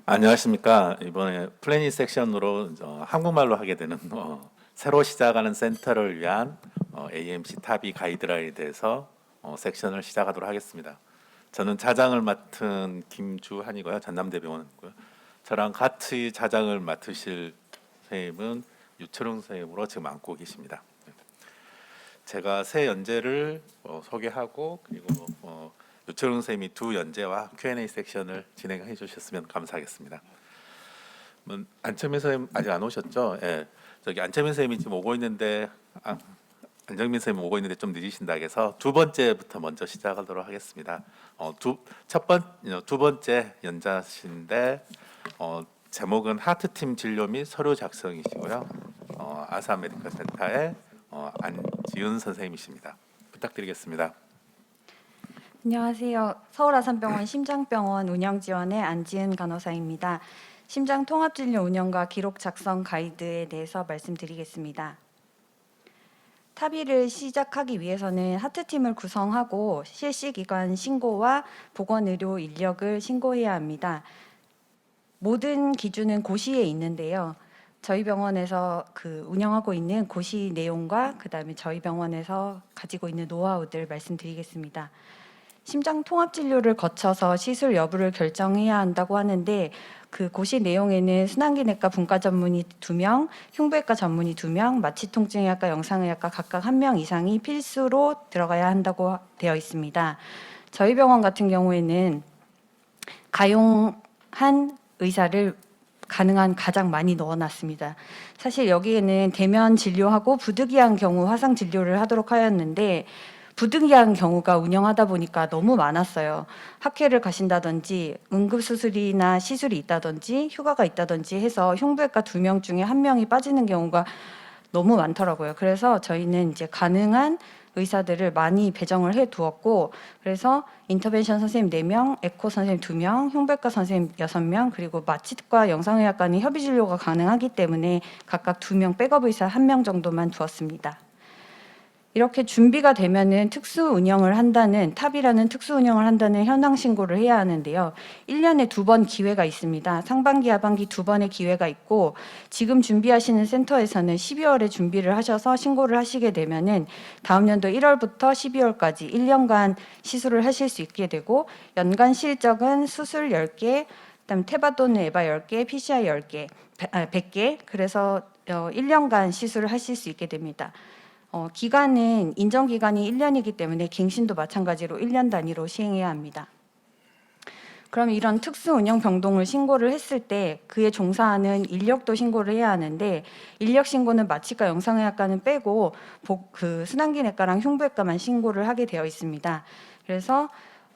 안녕하십니까. 이번에 플래닛 섹션으로 한국말로 하게 되는 새로 시작하는 센터를 위한 AMC 탑이 가이드라인에 대해서 섹션을 시작하도록 하겠습니다. 저는 자장을 맡은 김주한이고요. 전남대병원이고요. 저랑 같이 자장을 맡으실 선생님은 유철웅 선생님으로 지금 앉고 계십니다. 제가 세 연재를 소개하고 그리고 유철웅 선생님이 두 연재와 Q&A 섹션을 진행해 주셨으면 감사하겠습니다. 안철민 선생님 아직 안 오셨죠? 예. 저기 안철민 선생님이 지금 오고 있는데 안정민 선생님 오고 있는데 좀 늦으신다 해서 두 번째부터 먼저 시작하도록 하겠습니다. 두 번째 연자신데 제목은 하트팀 진료 및 서류 작성이시고요. 아사 메디컬 센터의 안지은 선생님이십니다. 부탁드리겠습니다. 안녕하세요. 서울아산병원 심장병원 운영지원의 안지은 간호사입니다. 심장통합진료 운영과 기록 작성 가이드에 대해서 말씀드리겠습니다. 탑의를 시작하기 위해서는 하트팀을 구성하고 실시기관 신고와 보건의료 인력을 신고해야 합니다. 모든 기준은 고시에 있는데요. 저희 병원에서 운영하고 있는 고시 내용과 그다음에 저희 병원에서 가지고 있는 노하우들 말씀드리겠습니다. 심장 통합 진료를 거쳐서 시술 여부를 결정해야 한다고 하는데 그 고시 내용에는 순환기내과 분과 전문의 2명, 흉부외과 전문의 2명, 마취통증의학과 영상의학과 각각 1명 이상이 필수로 들어가야 한다고 되어 있습니다. 저희 병원 같은 경우에는 가용한 의사를 가능한 가장 많이 넣어놨습니다. 사실 여기에는 대면 진료하고 부득이한 경우 화상 진료를 하도록 하였는데 부득이한 경우가 운영하다 보니까 너무 많았어요. 학회를 가신다든지 응급수술이나 시술이 있다든지 휴가가 있다든지 해서 흉부외과 2명 중에 1명이 빠지는 경우가 너무 많더라고요. 그래서 저희는 이제 가능한 의사들을 많이 배정을 해 두었고 그래서 인터벤션 선생님 4명, 에코 선생님 2명, 흉부외과 선생님 6명 그리고 마취과 영상의학과는 협의진료가 가능하기 때문에 각각 2명 백업 의사 1명 정도만 두었습니다. 이렇게 준비가 되면은 탑이라는 특수 운영을 한다는 현황 신고를 해야 하는데요. 1년에 2번 기회가 있습니다. 상반기, 하반기 2번의 기회가 있고 지금 준비하시는 센터에서는 12월에 준비를 하셔서 신고를 하시게 되면은 다음 연도 1월부터 12월까지 1년간 시술을 하실 수 있게 되고 연간 실적은 수술 10개, 그다음 테바 또는 에바 10개, PCI 10개, 100개 그래서 1년간 시술을 하실 수 있게 됩니다. 기간은 인정기간이 1년이기 때문에 갱신도 마찬가지로 1년 단위로 시행해야 합니다. 그럼 이런 특수 운영 병동을 신고를 했을 때 그에 종사하는 인력도 신고를 해야 하는데 인력 신고는 마취과 영상의학과는 빼고 순환기내과랑 흉부외과만 신고를 하게 되어 있습니다. 그래서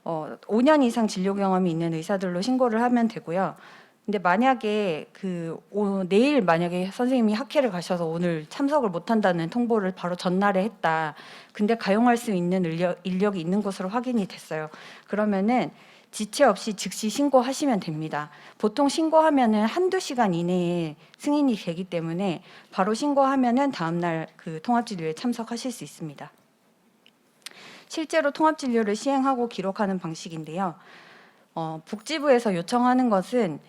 5년 이상 진료 경험이 있는 의사들로 신고를 하면 되고요. 근데 만약에 내일 만약에 선생님이 학회를 가셔서 오늘 참석을 못 한다는 통보를 바로 전날에 했다. 근데 가용할 수 있는 인력이 있는 것으로 확인이 됐어요. 그러면은 지체 없이 즉시 신고하시면 됩니다. 보통 신고하면은 한두 시간 이내에 승인이 되기 때문에 바로 신고하면은 다음날 통합진료에 참석하실 수 있습니다. 실제로 통합진료를 시행하고 기록하는 방식인데요. 복지부에서 요청하는 것은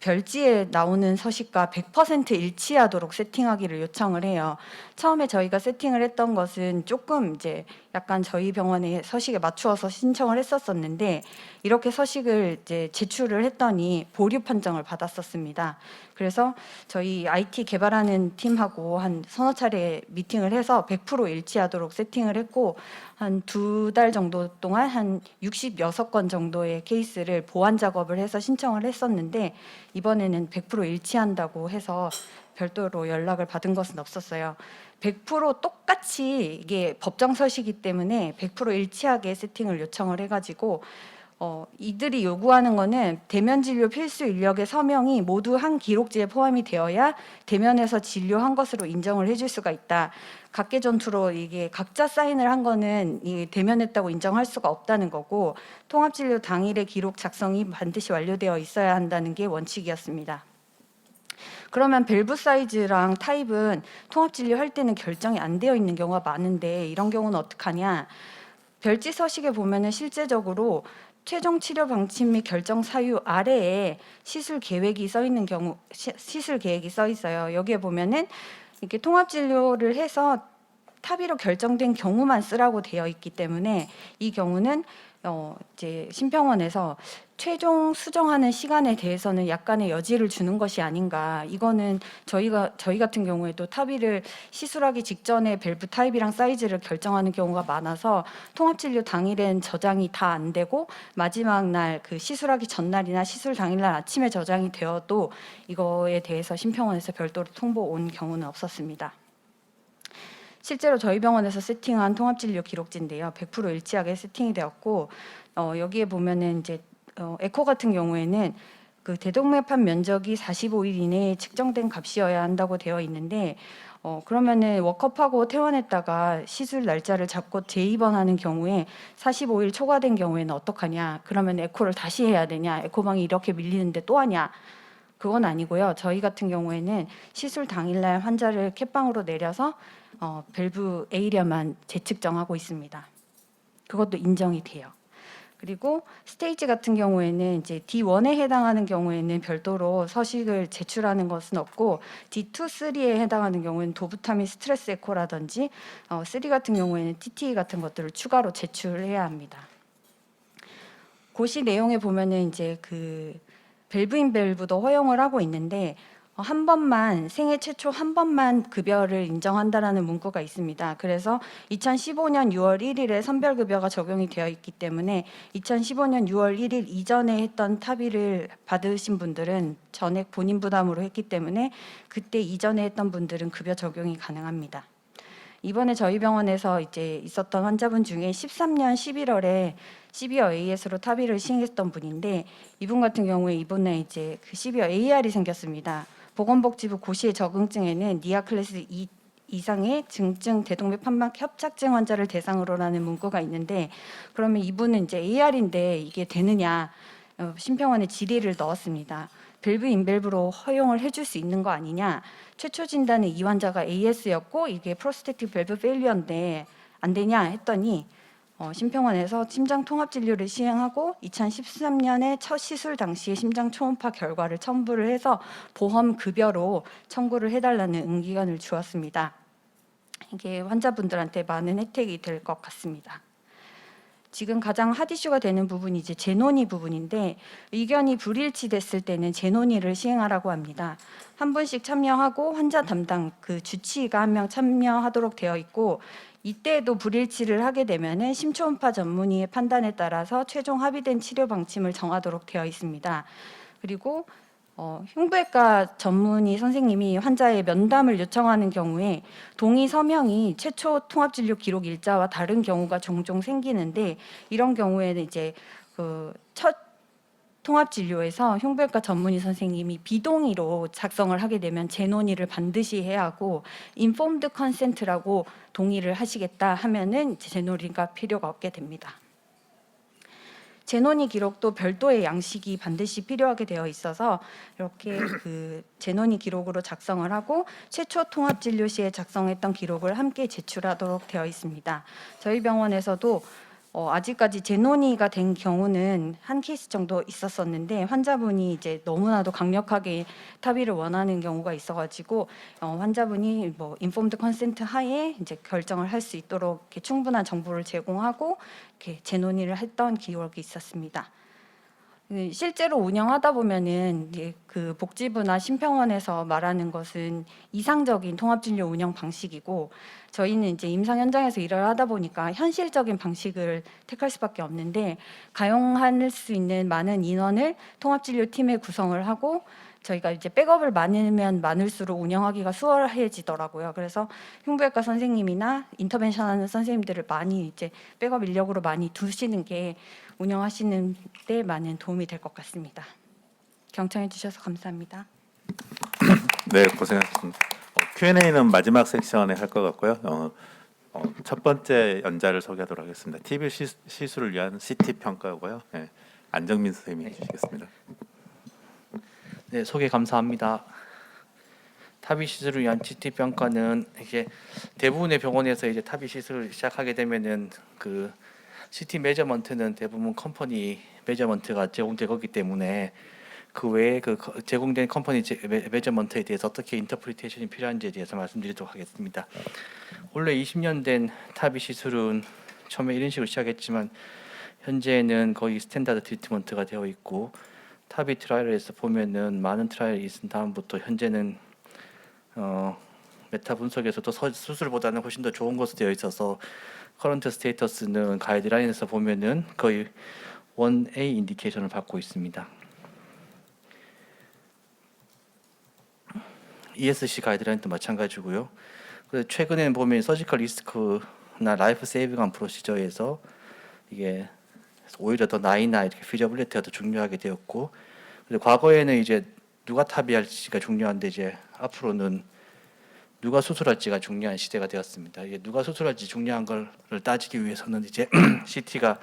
별지에 나오는 서식과 100% 일치하도록 세팅하기를 요청을 해요. 처음에 저희가 세팅을 했던 것은 조금 이제 약간 저희 병원의 서식에 맞추어서 신청을 했었었는데 이렇게 서식을 이제 제출을 했더니 보류 판정을 받았었습니다. 그래서 저희 IT 개발하는 팀하고 한 서너 차례 미팅을 해서 100% 일치하도록 세팅을 했고 한 2달 정도 동안 한 66건 정도의 케이스를 보완 작업을 해서 신청을 했었는데 이번에는 100% 일치한다고 해서 별도로 연락을 받은 것은 없었어요. 100% 똑같이 이게 법정 서식이기 때문에 100% 일치하게 세팅을 요청을 해가지고 이들이 요구하는 거는 대면 진료 필수 인력의 서명이 모두 한 기록지에 포함이 되어야 대면에서 진료한 것으로 인정을 해줄 수가 있다. 각계 전투로 이게 각자 사인을 한 거는 대면했다고 인정할 수가 없다는 거고 통합진료 당일의 기록 작성이 반드시 완료되어 있어야 한다는 게 원칙이었습니다. 그러면 밸브 사이즈랑 타입은 통합진료 할 때는 결정이 안 되어 있는 경우가 많은데 이런 경우는 어떡하냐? 별지 서식에 보면은 실제적으로 최종 치료 방침 및 결정 사유 아래에 시술 계획이 써 있는 경우 시술 계획이 써 있어요. 여기에 보면은 이렇게 통합 진료를 해서 타비로 결정된 경우만 쓰라고 되어 있기 때문에 이 경우는 이제 심평원에서 최종 수정하는 시간에 대해서는 약간의 여지를 주는 것이 아닌가. 이거는 저희 같은 경우에도 타비를 시술하기 직전에 밸브 타입이랑 사이즈를 결정하는 경우가 많아서 통합진료 당일엔 저장이 다 안 되고 마지막 날 그 시술하기 전날이나 시술 당일날 아침에 저장이 되어도 이거에 대해서 심평원에서 별도로 통보 온 경우는 없었습니다. 실제로 저희 병원에서 세팅한 통합진료 기록지인데요. 100% 일치하게 세팅이 되었고 여기에 보면은 이제 에코 같은 경우에는 그 대동맥판 면적이 45일 이내에 측정된 값이어야 한다고 되어 있는데 그러면은 워크업하고 퇴원했다가 시술 날짜를 잡고 재입원하는 경우에 45일 초과된 경우에는 어떡하냐? 그러면 에코를 다시 해야 되냐? 에코방이 이렇게 밀리는데 또 하냐? 그건 아니고요. 저희 같은 경우에는 시술 당일날 환자를 캣방으로 내려서 밸브 에이리아만 재측정하고 있습니다. 그것도 인정이 돼요. 그리고 스테이지 같은 경우에는 이제 D1에 해당하는 경우에는 별도로 서식을 제출하는 것은 없고 D2, 3에 해당하는 경우에는 도부타민 스트레스 에코라든지 3 같은 경우에는 TTE 같은 것들을 추가로 제출해야 합니다. 고시 내용에 보면은 이제 그 밸브인 밸브도 허용을 하고 있는데 한 번만 생애 최초 한 번만 급여를 인정한다라는 문구가 있습니다. 그래서 2015년 6월 1일에 선별급여가 적용이 되어 있기 때문에 2015년 6월 1일 이전에 했던 타비를 받으신 분들은 전액 본인 부담으로 했기 때문에 그때 이전에 했던 분들은 급여 적용이 가능합니다. 이번에 저희 병원에서 이제 있었던 환자분 중에 13년 11월에 12월 AS로 타비를 시행했던 분인데 이분 같은 경우에 이번에 이제 그 12월 AR이 생겼습니다. 보건복지부 고시의 적응증에는 니아 클래스 2 이상의 증증 대동맥 판막 협착증 환자를 대상으로라는 문구가 있는데 그러면 이분은 이제 AR인데 이게 되느냐 심평원에 질의를 넣었습니다. 밸브 인밸브로 허용을 해줄 수 있는 거 아니냐. 최초 진단은 이 환자가 AS였고 이게 프로스테틱 밸브 페일리어인데 안 되냐 했더니 심평원에서 심장 통합 진료를 시행하고 2013년에 첫 시술 당시에 심장 초음파 결과를 첨부를 해서 보험 급여로 청구를 해달라는 응기관을 주었습니다. 이게 환자분들한테 많은 혜택이 될 것 같습니다. 지금 가장 핫 이슈가 되는 부분이 이제 재논의 부분인데 의견이 불일치됐을 때는 재논의를 시행하라고 합니다. 한 분씩 참여하고 환자 담당 그 주치의가 한 명 참여하도록 되어 있고 이때에도 불일치를 하게 되면은 심초음파 전문의의 판단에 따라서 최종 합의된 치료 방침을 정하도록 되어 있습니다. 그리고 흉부외과 전문의 선생님이 환자의 면담을 요청하는 경우에 동의 서명이 최초 통합진료 기록 일자와 다른 경우가 종종 생기는데 이런 경우에는 이제 그 첫 통합진료에서 흉부외과 전문의 선생님이 비동의로 작성을 하게 되면 재논의를 반드시 해야 하고 인폼드 컨센트라고 동의를 하시겠다 하면은 이제 재논의가 필요가 없게 됩니다. 재논의 기록도 별도의 양식이 반드시 필요하게 되어 있어서 이렇게 그 재논의 기록으로 작성을 하고 최초 통합 진료 시에 작성했던 기록을 함께 제출하도록 되어 있습니다. 저희 병원에서도 아직까지 재논의가 된 경우는 한 케이스 정도 있었었는데 환자분이 이제 너무나도 강력하게 타비를 원하는 경우가 있어가지고 환자분이 뭐 인폼드 컨센트 하에 이제 결정을 할 수 있도록 이렇게 충분한 정보를 제공하고 이렇게 재논의를 했던 기록이 있었습니다. 실제로 운영하다 보면은 이제 그 복지부나 심평원에서 말하는 것은 이상적인 통합진료 운영 방식이고 저희는 이제 임상 현장에서 일을 하다 보니까 현실적인 방식을 택할 수밖에 없는데 가용할 수 있는 많은 인원을 통합진료 팀에 구성을 하고 저희가 이제 백업을 많으면 많을수록 운영하기가 수월해지더라고요. 그래서 흉부외과 선생님이나 인터벤션하는 선생님들을 많이 이제 백업 인력으로 많이 두시는 게 운영하시는 데 많은 도움이 될 것 같습니다. 경청해 주셔서 감사합니다. 네, 고생하셨습니다. Q&A는 마지막 섹션에 할 것 같고요. 첫 번째 연자를 소개하도록 하겠습니다. TB 시술을 위한 CT 평가고요. 네, 안정민 선생님이 해주시겠습니다. 네, 소개 감사합니다. 타비 시술을 위한 CT 평가는 이제 대부분의 병원에서 이제 타비 시술을 시작하게 되면은 그 CT 메저먼트는 대부분 컴퍼니 메저먼트가 제공되기 때문에 그 외에 제공된 컴퍼니 메저먼트에 대해서 어떻게 인터프리테이션이 필요한지에 대해서 말씀드리도록 하겠습니다. 원래 20년 된 타비 시술은 처음에 이런 식으로 시작했지만 현재는 거의 스탠다드 트리트먼트가 되어 있고 타비 트라이얼에서 보면은 많은 트라이얼이 있은 다음부터 현재는 메타 분석에서도 수술보다는 훨씬 더 좋은 것으로 되어 있어서 커런트 스테이터스는 가이드라인에서 보면은 거의 1A 인디케이션을 받고 있습니다. ESC 가이드라인도 마찬가지고요. 그래서 최근에는 보면 서지컬 리스크나 라이프 세이빙한 프로시저에서 이게 오히려 더 나이나 이렇게 피저빌리티가 더 중요하게 되었고, 그리고 과거에는 이제 누가 타비할지가 중요한데 이제 앞으로는 누가 수술할지가 중요한 시대가 되었습니다. 이게 누가 수술할지 중요한 걸 따지기 위해서는 이제 CT가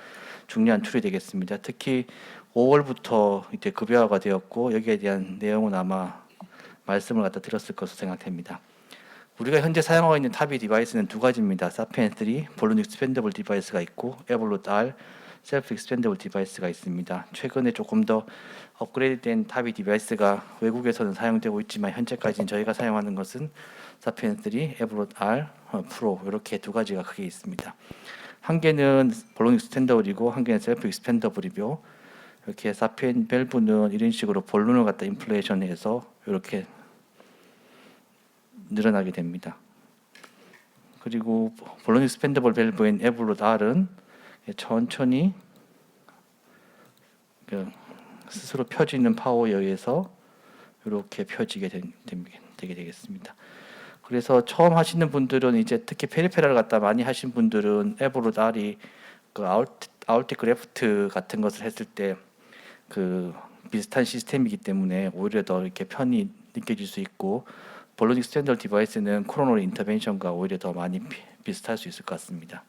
중요한 툴이 되겠습니다. 특히 5월부터 이제 급여화가 되었고 여기에 대한 내용은 아마 말씀을 갖다 드렸을 것으로 생각됩니다. 우리가 현재 사용하고 있는 타비 디바이스는 두 가지입니다. 사피엔 3 볼륨 익스펜더블 디바이스가 있고 에볼루트 R 셀프 익스펜더블 디바이스가 있습니다. 최근에 조금 더 업그레이드된 타비 디바이스가 외국에서는 사용되고 있지만 현재까지는 저희가 사용하는 것은 사피엔 3, 에볼루트 R 프로 이렇게 두 가지가 크게 있습니다. 한 개는 볼륨 익스펜더블이고 한 개는 셀프 익스펜더블이고 이렇게 사피엔 밸브는 이런 식으로 볼륨을 갖다 인플레이션해서 이렇게 늘어나게 됩니다. 그리고 볼륨 익스펜더블 밸브인 에볼루트 R은 천천히 스스로 펴지는 파워에 의해서 이렇게 펴지게 되게 되겠습니다. 그래서 처음 하시는 분들은 이제 특히 페리페랄 갖다 많이 하신 분들은 에볼루트 R이 아울틱 그래프트 같은 것을 했을 때 비슷한 시스템이기 때문에 오히려 더 이렇게 편히 느껴질 수 있고 볼륨 익스텐더 디바이스는 코로너리 인터벤션과 오히려 더 많이 비슷할 수 있을 것 같습니다.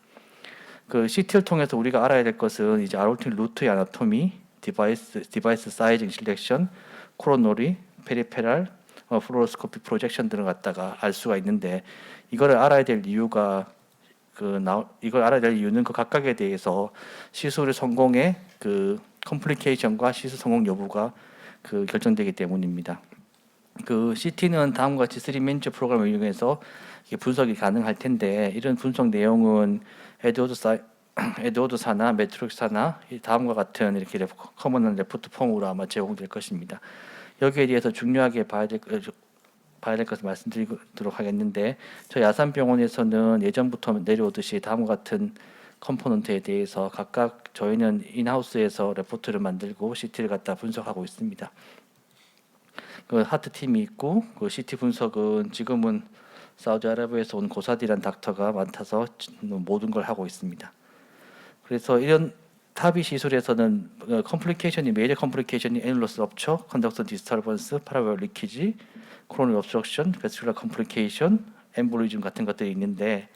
CT를 통해서 우리가 알아야 될 것은 이제 아울틱 루트의 아나토미, 디바이스 사이징 실렉션, 코로너리, 페리페랄, 플로로스코피 프로젝션 등을 갖다가 알 수가 있는데 이거를 알아야 될 이유가 이걸 알아야 될 이유는 그 각각에 대해서 시술의 성공의 컴플리케이션과 시술 성공 여부가 결정되기 때문입니다. CT는 다음과 같이 3매니저 프로그램을 이용해서 분석이 가능할 텐데 이런 분석 내용은 에드워드사나 매트릭사나 다음과 같은 이렇게 커먼한 레포트 폼으로 아마 제공될 것입니다. 여기에 대해서 중요하게 봐야 될 것을 말씀드리도록 하겠는데 저희 아산병원에서는 예전부터 내려오듯이 다음과 같은 컴포넌트에 대해서 각각 저희는 인하우스에서 레포트를 만들고 CT를 갖다 분석하고 있습니다. 하트 팀이 있고 CT 분석은 지금은 사우디아라비아에서 온 고사디란 닥터가 맡아서 모든 걸 하고 있습니다. 그래서 이런 타비 시술에서는 메이저 컴플리케이션이 애뉴러스 럽처, 컨덕션 디스터번스, 파라벨 리키지, 코로너리 옵스트럭션, 베스큘러 컴플리케이션, 엠볼리즘 같은 것들이 있는데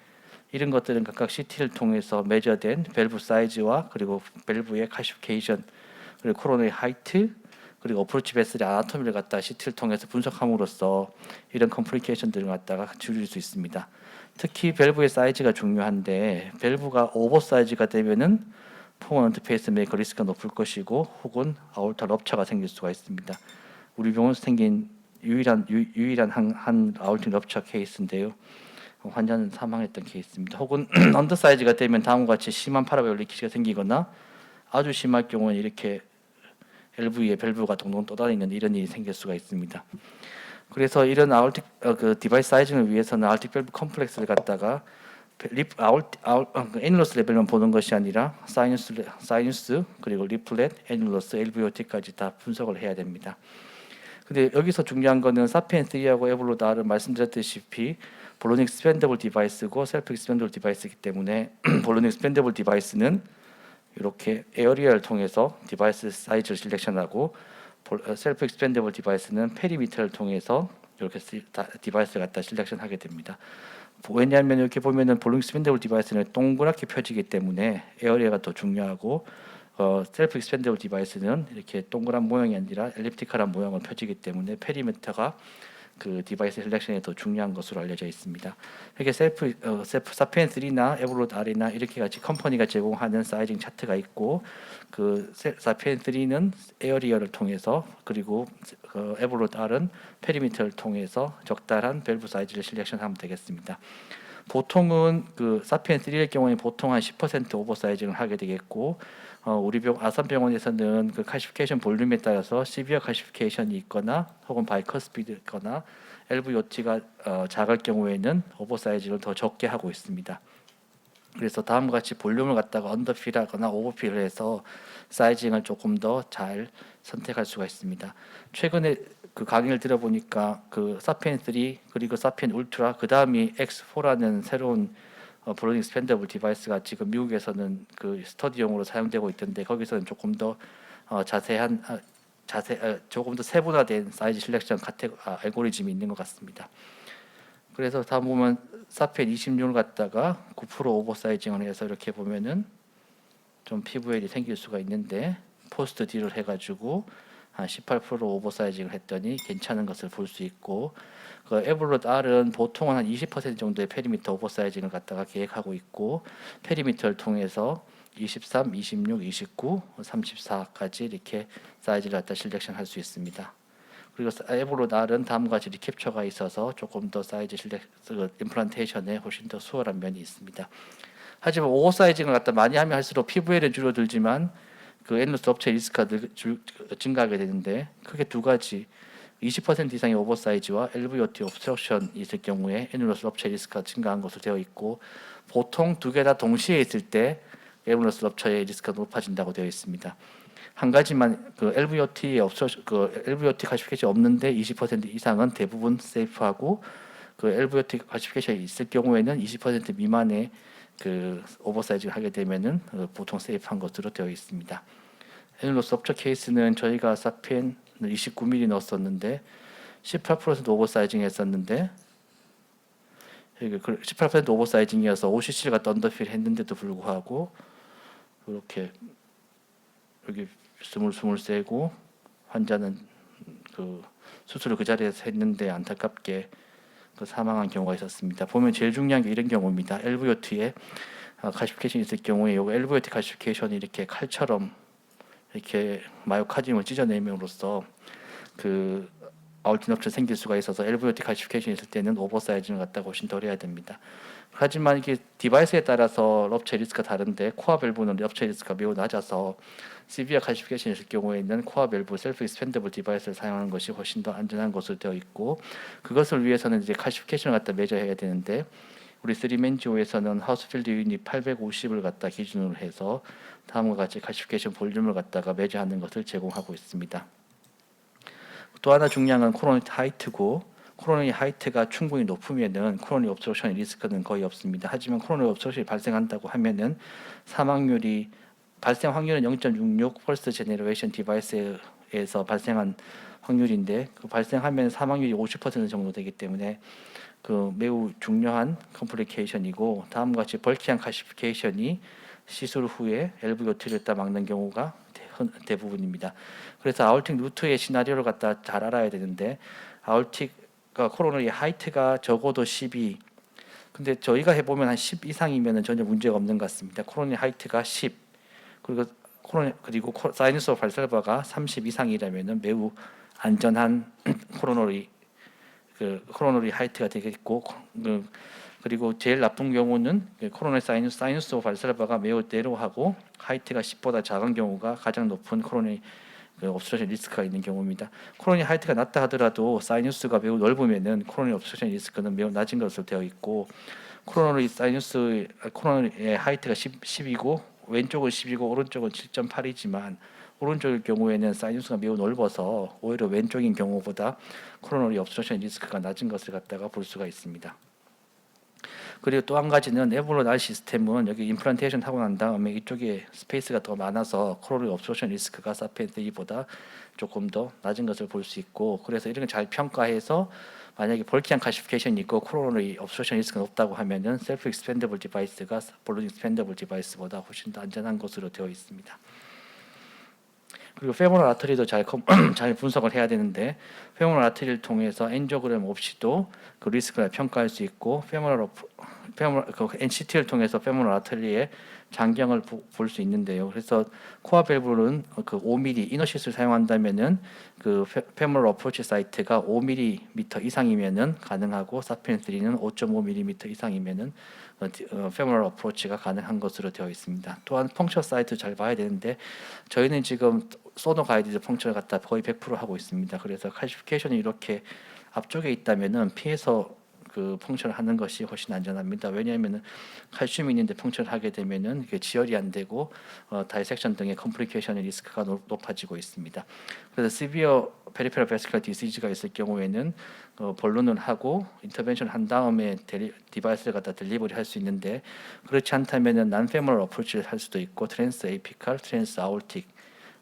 이런 것들은 각각 CT를 통해서 매저된 밸브 사이즈와 그리고 밸브의 칼시피케이션 그리고 코로너리 하이트 그리고 어프로치 베슬의 아나토미를 갖다 CT를 통해서 분석함으로써 이런 컴플리케이션들을 갖다가 줄일 수 있습니다. 특히 밸브의 사이즈가 중요한데 밸브가 오버 사이즈가 되면은 퍼머넌트 페이스메이커 리스크가 높을 것이고 혹은 아orta 럽처가 생길 수가 있습니다. 우리 병원에서 생긴 유일한 한 아ortic 럽처 케이스인데요. 환자는 사망했던 케이스입니다. 혹은 언더 사이즈가 되면 다음과 같이 심한 파라벨 리키지가 생기거나 아주 심할 경우는 이렇게 LV에 밸브가 동동 떠다니는 이런 일이 생길 수가 있습니다. 그래서 이런 아울틱 디바이스 사이징을 위해서는 아울틱 밸브 컴플렉스를 갖다가 애뉴러스 레벨만 보는 것이 아니라 사이누스 그리고 리플렛, 애뉴러스, LVOT까지 다 분석을 해야 됩니다. 근데 여기서 중요한 거는 사피엔 3하고 에볼루트 R은 말씀드렸다시피 볼륨 익스펜더블 디바이스고 셀프 익스펜더블 디바이스이기 때문에 볼륨 익스펜더블 디바이스는 이렇게 에어리어를 통해서 디바이스 사이즈를 실렉션하고 셀프 익스펜더블 디바이스는 페리미터를 통해서 이렇게 디바이스를 갖다 실렉션하게 됩니다. 왜냐하면 이렇게 보면은 볼륨 익스펜더블 디바이스는 동그랗게 펴지기 때문에 에어리어가 더 중요하고 셀프 익스펜더블 디바이스는 이렇게 동그란 모양이 아니라 엘립티컬한 모양을 펴지기 때문에 페리미터가 그 디바이스 셀렉션에 더 중요한 것으로 알려져 있습니다. 이게 사피엔 3나 에볼루트 R이나 이렇게 같이 컴퍼니가 제공하는 사이징 차트가 있고 그 사피엔 3는 에어리어를 통해서 그리고 에볼루트 R은 페리미터를 통해서 적당한 밸브 사이즈를 셀렉션하면 되겠습니다. 보통은 그 사피엔 3의 경우에 보통 한 10% 오버사이징을 하게 되겠고 우리 아산병원에서는 그 칼시피케이션 볼륨에 따라서 시비어 칼시피케이션이 있거나 혹은 바이커스피드 있거나 LVOT가 작을 경우에는 오버사이징을 더 적게 하고 있습니다. 그래서 다음과 같이 볼륨을 갖다가 언더필하거나 오버필을 해서 사이징을 조금 더 잘 선택할 수가 있습니다. 최근에 그 강의를 들어보니까 그 사피엔 3 그리고 사피엔 울트라 그 다음이 X4라는 새로운 블루딩 스펜더블 디바이스가 지금 미국에서는 그 스터디용으로 사용되고 있던데 거기서는 조금 더 조금 더 세분화된 사이즈 셀렉션 알고리즘이 있는 것 같습니다. 그래서 다 보면 사피엔 26을 갖다가 9% 오버사이징을 해서 이렇게 보면은 좀 피부엘이 생길 수가 있는데 포스트 딜을 해가지고 한 18% 오버사이징을 했더니 괜찮은 것을 볼 수 있고 그 에볼루트 R은 보통은 한 20% 정도의 페리미터 오버사이징을 갖다가 계획하고 있고 페리미터를 통해서 23, 26, 29, 34까지 이렇게 사이즈를 갖다 셀렉션할 수 있습니다. 그리고 에볼루트 R은 다음과 같이 리캡처가 있어서 조금 더 사이즈 임플란테이션에 훨씬 더 수월한 면이 있습니다. 하지만 오버사이징을 갖다 많이 하면 할수록 피부에는 줄어들지만 그 엔도스 업체 리스크가 증가하게 되는데 크게 두 가지 20% 이상의 오버사이즈와 LVOT 옵스트럭션이 있을 경우에 엔도스 업체 리스크가 증가한 것으로 되어 있고 보통 두 개 다 동시에 있을 때 엔도스 업체의 리스크가 높아진다고 되어 있습니다. 한 가지만 그 LVOT에 LVOT 가시피케이션이 없는데 20% 이상은 대부분 세이프하고 그 LVOT 가시피케이션이 있을 경우에는 20% 미만의 그 오버사이즈를 하게 되면은 보통 세이프한 것으로 되어 있습니다. 에놀로스 업체 케이스는 저희가 사피엔을 29mm 넣었었는데 18% 오버사이징 했었는데 18% 오버사이징이어서 OCC를 갖다 언더필 했는데도 불구하고 이렇게 여기 스물스물 세고 환자는 그 수술을 그 자리에서 했는데 안타깝게 그 사망한 경우가 있었습니다. 보면 제일 중요한 게 이런 경우입니다. LVOT에 칼시피케이션이 있을 경우에 이 LVOT 칼시피케이션이 이렇게 칼처럼 이렇게 마이오카디움을 찢어내므로써 그 아울틴 생길 수가 있어서 LVOT 칼시피케이션이 있을 때는 오버사이즈를 갖다가 훨씬 덜 해야 됩니다. 하지만 이게 디바이스에 따라서 럽처 리스크가 다른데 코어 밸브는 럽처 리스크가 매우 낮아서 시비어 칼시피케이션이 있을 경우에는 코어 밸브 셀프 익스펜더블 디바이스를 사용하는 것이 훨씬 더 안전한 것으로 되어 있고 그것을 위해서는 이제 칼시피케이션을 갖다 매저해야 되는데 우리 3맨지오에서는 하우스필드 유닛 850을 갖다 기준으로 해서 다음과 같이 칼시피케이션 볼륨을 갖다가 매저하는 것을 제공하고 있습니다. 또 하나 중요한 건 코로니 하이트고 코로니 하이트가 충분히 높으면은 코로니 옵스트럭션 리스크는 거의 없습니다. 하지만 코로니 옵스트럭션이 발생한다고 하면은 발생 확률은 0.66 퍼스트 제너레이션 디바이스에서 발생한 확률인데 그 발생하면 사망률이 50% 정도 되기 때문에 그 매우 중요한 컴플리케이션이고 다음과 같이 벌키한 칼시피케이션이 시술 후에 LVOT를 갖다 막는 경우가 대부분입니다. 그래서 아울틱 루트의 시나리오를 갖다 잘 알아야 되는데 아울틱과 코로너리 하이트가 적어도 12 근데 저희가 해보면 한 10 이상이면 전혀 문제가 없는 것 같습니다. 코로너리 하이트가 10 그리고 사이너스 발설바가 30 이상이라면 매우 안전한 코로너리 하이트가 되겠고 그리고 제일 나쁜 경우는 코로너리 사이너스 발설바가 매우 내로하고 하이트가 10보다 작은 경우가 가장 높은 코로너리 옵스트럭션 리스크가 있는 경우입니다. 코로너리 하이트가 낮다 하더라도 사이너스가 매우 넓으면은 코로너리 옵스트럭션 리스크는 매우 낮은 것으로 되어 있고 코로너리 하이트가 10이고 왼쪽은 10이고 오른쪽은 7.8이지만 오른쪽의 경우에는 사이너스가 매우 넓어서 오히려 왼쪽인 경우보다 코로너리 옵스트럭션 리스크가 낮은 것을 갖다가 볼 수가 있습니다. 그리고 또 한 가지는 에볼루트 R 시스템은 여기 임플란테이션 하고 난 다음에 이쪽에 스페이스가 더 많아서 코로너리 옵스트럭션 리스크가 사피엔 3보다 조금 더 낮은 것을 볼 수 있고 그래서 이런 걸 잘 평가해서 만약에 벌키한 칼시피케이션이 있고 코로너리 옵스트럭션 리스크가 높다고 하면은 셀프 익스펜더블 디바이스가 볼륨 익스펜더블 디바이스보다 훨씬 더 안전한 것으로 되어 있습니다. 그리고 페모럴 아터리도 잘 분석을 해야 되는데 페모럴 아터리를 통해서 엔지오그램 없이도 그 리스크를 평가할 수 있고 그 NCT를 통해서 페모럴 아터리의 장경을 볼 수 있는데요. 그래서 코어 밸브는 그 5mm 이너시스를 사용한다면은 그 페모럴 어프로치 사이트가 5mm 이상이면은 가능하고 사피엔3는 5.5mm 이상이면은 페모럴 어프로치가 가능한 것으로 되어 있습니다. 또한 펑처 사이트 잘 봐야 되는데 저희는 지금 소노 가이드 펑처를 갖다 거의 100% 하고 있습니다. 그래서 칼시피케이션이 이렇게 앞쪽에 있다면은 피해서 그 펑처를 하는 것이 훨씬 안전합니다. 왜냐하면은 칼슘이 있는데 펑처를 하게 되면은 이게 지혈이 안 되고 다이섹션 등의 컴플리케이션의 리스크가 높아지고 있습니다. 그래서 시비어 페리페럴 베스큘러 디시즈가 있을 경우에는 본론을 하고 인터벤션 한 다음에 디바이스를 갖다 딜리버리 할 수 있는데 그렇지 않다면은 난페모럴 어프로치를 할 수도 있고 트랜스 에이피칼, 트랜스 아올틱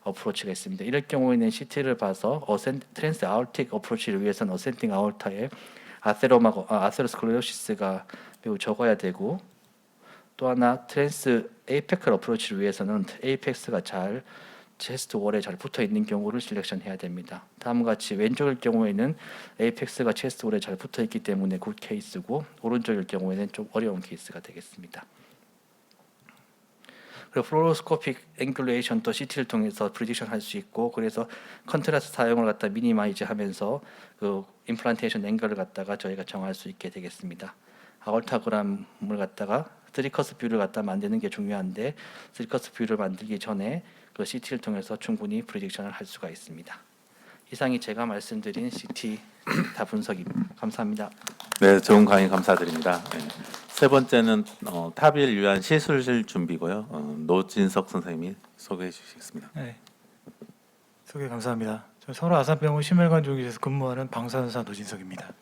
어프로치가 있습니다. 이럴 경우에는 CT를 봐서 트랜스 아올틱 어프로치를 위해서는 어센팅 아올타에 아테로스클레로시스가 매우 적어야 되고 또 하나 트랜스 에이펙컬 어프로치를 위해서는 에이펙스가 잘 체스트 월에 잘 붙어 있는 경우를 실렉션해야 됩니다. 다음과 같이 왼쪽일 경우에는 에이펙스가 체스트 월에 잘 붙어 있기 때문에 굿 케이스고 오른쪽일 경우에는 좀 어려운 케이스가 되겠습니다. 그리고 플로로스코픽 앵귤레이션도 CT를 통해서 프리딕션 할 수 있고 그래서 컨트라스트 사용을 갖다 미니마이즈 하면서 그 임플란테이션 앵글을 갖다가 저희가 정할 수 있게 되겠습니다. 아울타그램을 갖다가 3커스 뷰를 갖다 만드는 게 중요한데 3커스 뷰를 만들기 전에 그 CT를 통해서 충분히 프리딕션을 할 수가 있습니다. 이상이 제가 말씀드린 CT 다 분석입니다. 감사합니다. 네, 좋은 강의 감사드립니다. 네. 세 번째는 탑일 위한 시술실 준비고요. 노진석 선생님이 소개해 주시겠습니다. 네, 소개 감사합니다. 저는 서울 아산병원 심혈관 중기에서 근무하는 방사선사 노진석입니다.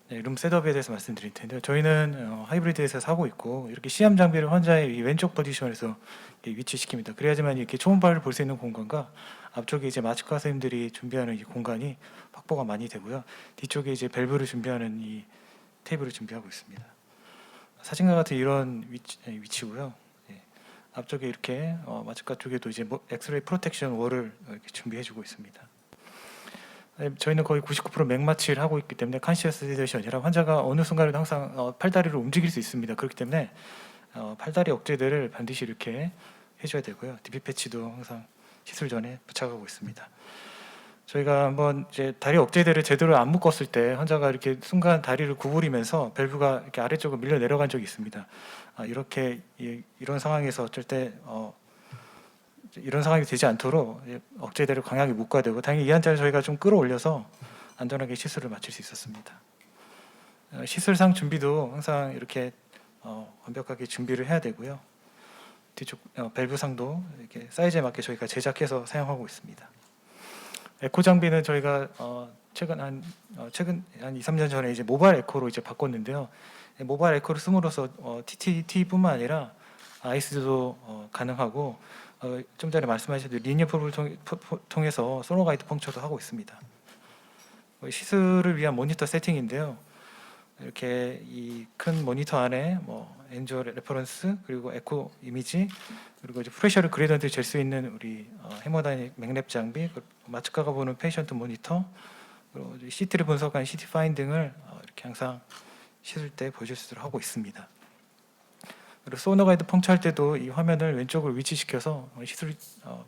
네, 룸 셋업에 대해서 말씀드릴 텐데요. 저희는 하이브리드에서 사고 있고 이렇게 시암 장비를 환자의 이 왼쪽 포지션에서 위치시킵니다. 그래야지만 이렇게 초음파를 볼 수 있는 공간과 앞쪽에 이제 마취과 선생님들이 준비하는 이 공간이 확보가 많이 되고요. 뒤쪽에 이제 밸브를 준비하는 이 테이블을 준비하고 있습니다. 사진과 같은 이런 위치고요. 예. 앞쪽에 이렇게 마취과 쪽에도 이제 엑스레이 프로텍션 월을 이렇게 준비해주고 있습니다. 저희는 거의 99% 맥마취를 하고 있기 때문에 컨시어스 세데이션이라 환자가 어느 순간에도 항상 팔다리를 움직일 수 있습니다. 그렇기 때문에 팔다리 억제대를 반드시 이렇게 해줘야 되고요. DP 패치도 항상 시술 전에 부착하고 있습니다. 저희가 한번 이제 다리 억제대를 제대로 안 묶었을 때 환자가 이렇게 순간 다리를 구부리면서 밸브가 이렇게 아래쪽으로 밀려 내려간 적이 있습니다. 이렇게 이런 상황에서 절대 이런 상황이 되지 않도록 억제대를 강하게 묶어야 되고 당연히 이 환자를 저희가 좀 끌어올려서 안전하게 시술을 마칠 수 있었습니다. 시술상 준비도 항상 이렇게 완벽하게 준비를 해야 되고요. 뒤쪽 밸브상도 이렇게 사이즈에 맞게 저희가 제작해서 사용하고 있습니다. 에코 장비는 저희가 최근 한 2, 3년 전에 이제 모바일 에코로 이제 바꿨는데요. 모바일 에코를 씀으로써 TTT뿐만 아니라 아이스도 가능하고 좀 전에 말씀하신 리니어 프로를 통해서 소노 가이드 펑처도 하고 있습니다. 시술을 위한 모니터 세팅인데요. 이렇게 이 큰 모니터 안에 엔지오 레퍼런스 그리고 에코 이미지 그리고 이제 프레셔를 그레디언트를 잴 수 있는 우리 헤모다이닉 맥랩 장비, 마취과가 보는 페이션트 모니터 그리고 CT를 분석한 CT 파인딩을 이렇게 항상 시술 때 보여줄 수 있도록 하고 있습니다. 그리고 소너 가이드 펑처할 때도 이 화면을 왼쪽으로 위치시켜서 시술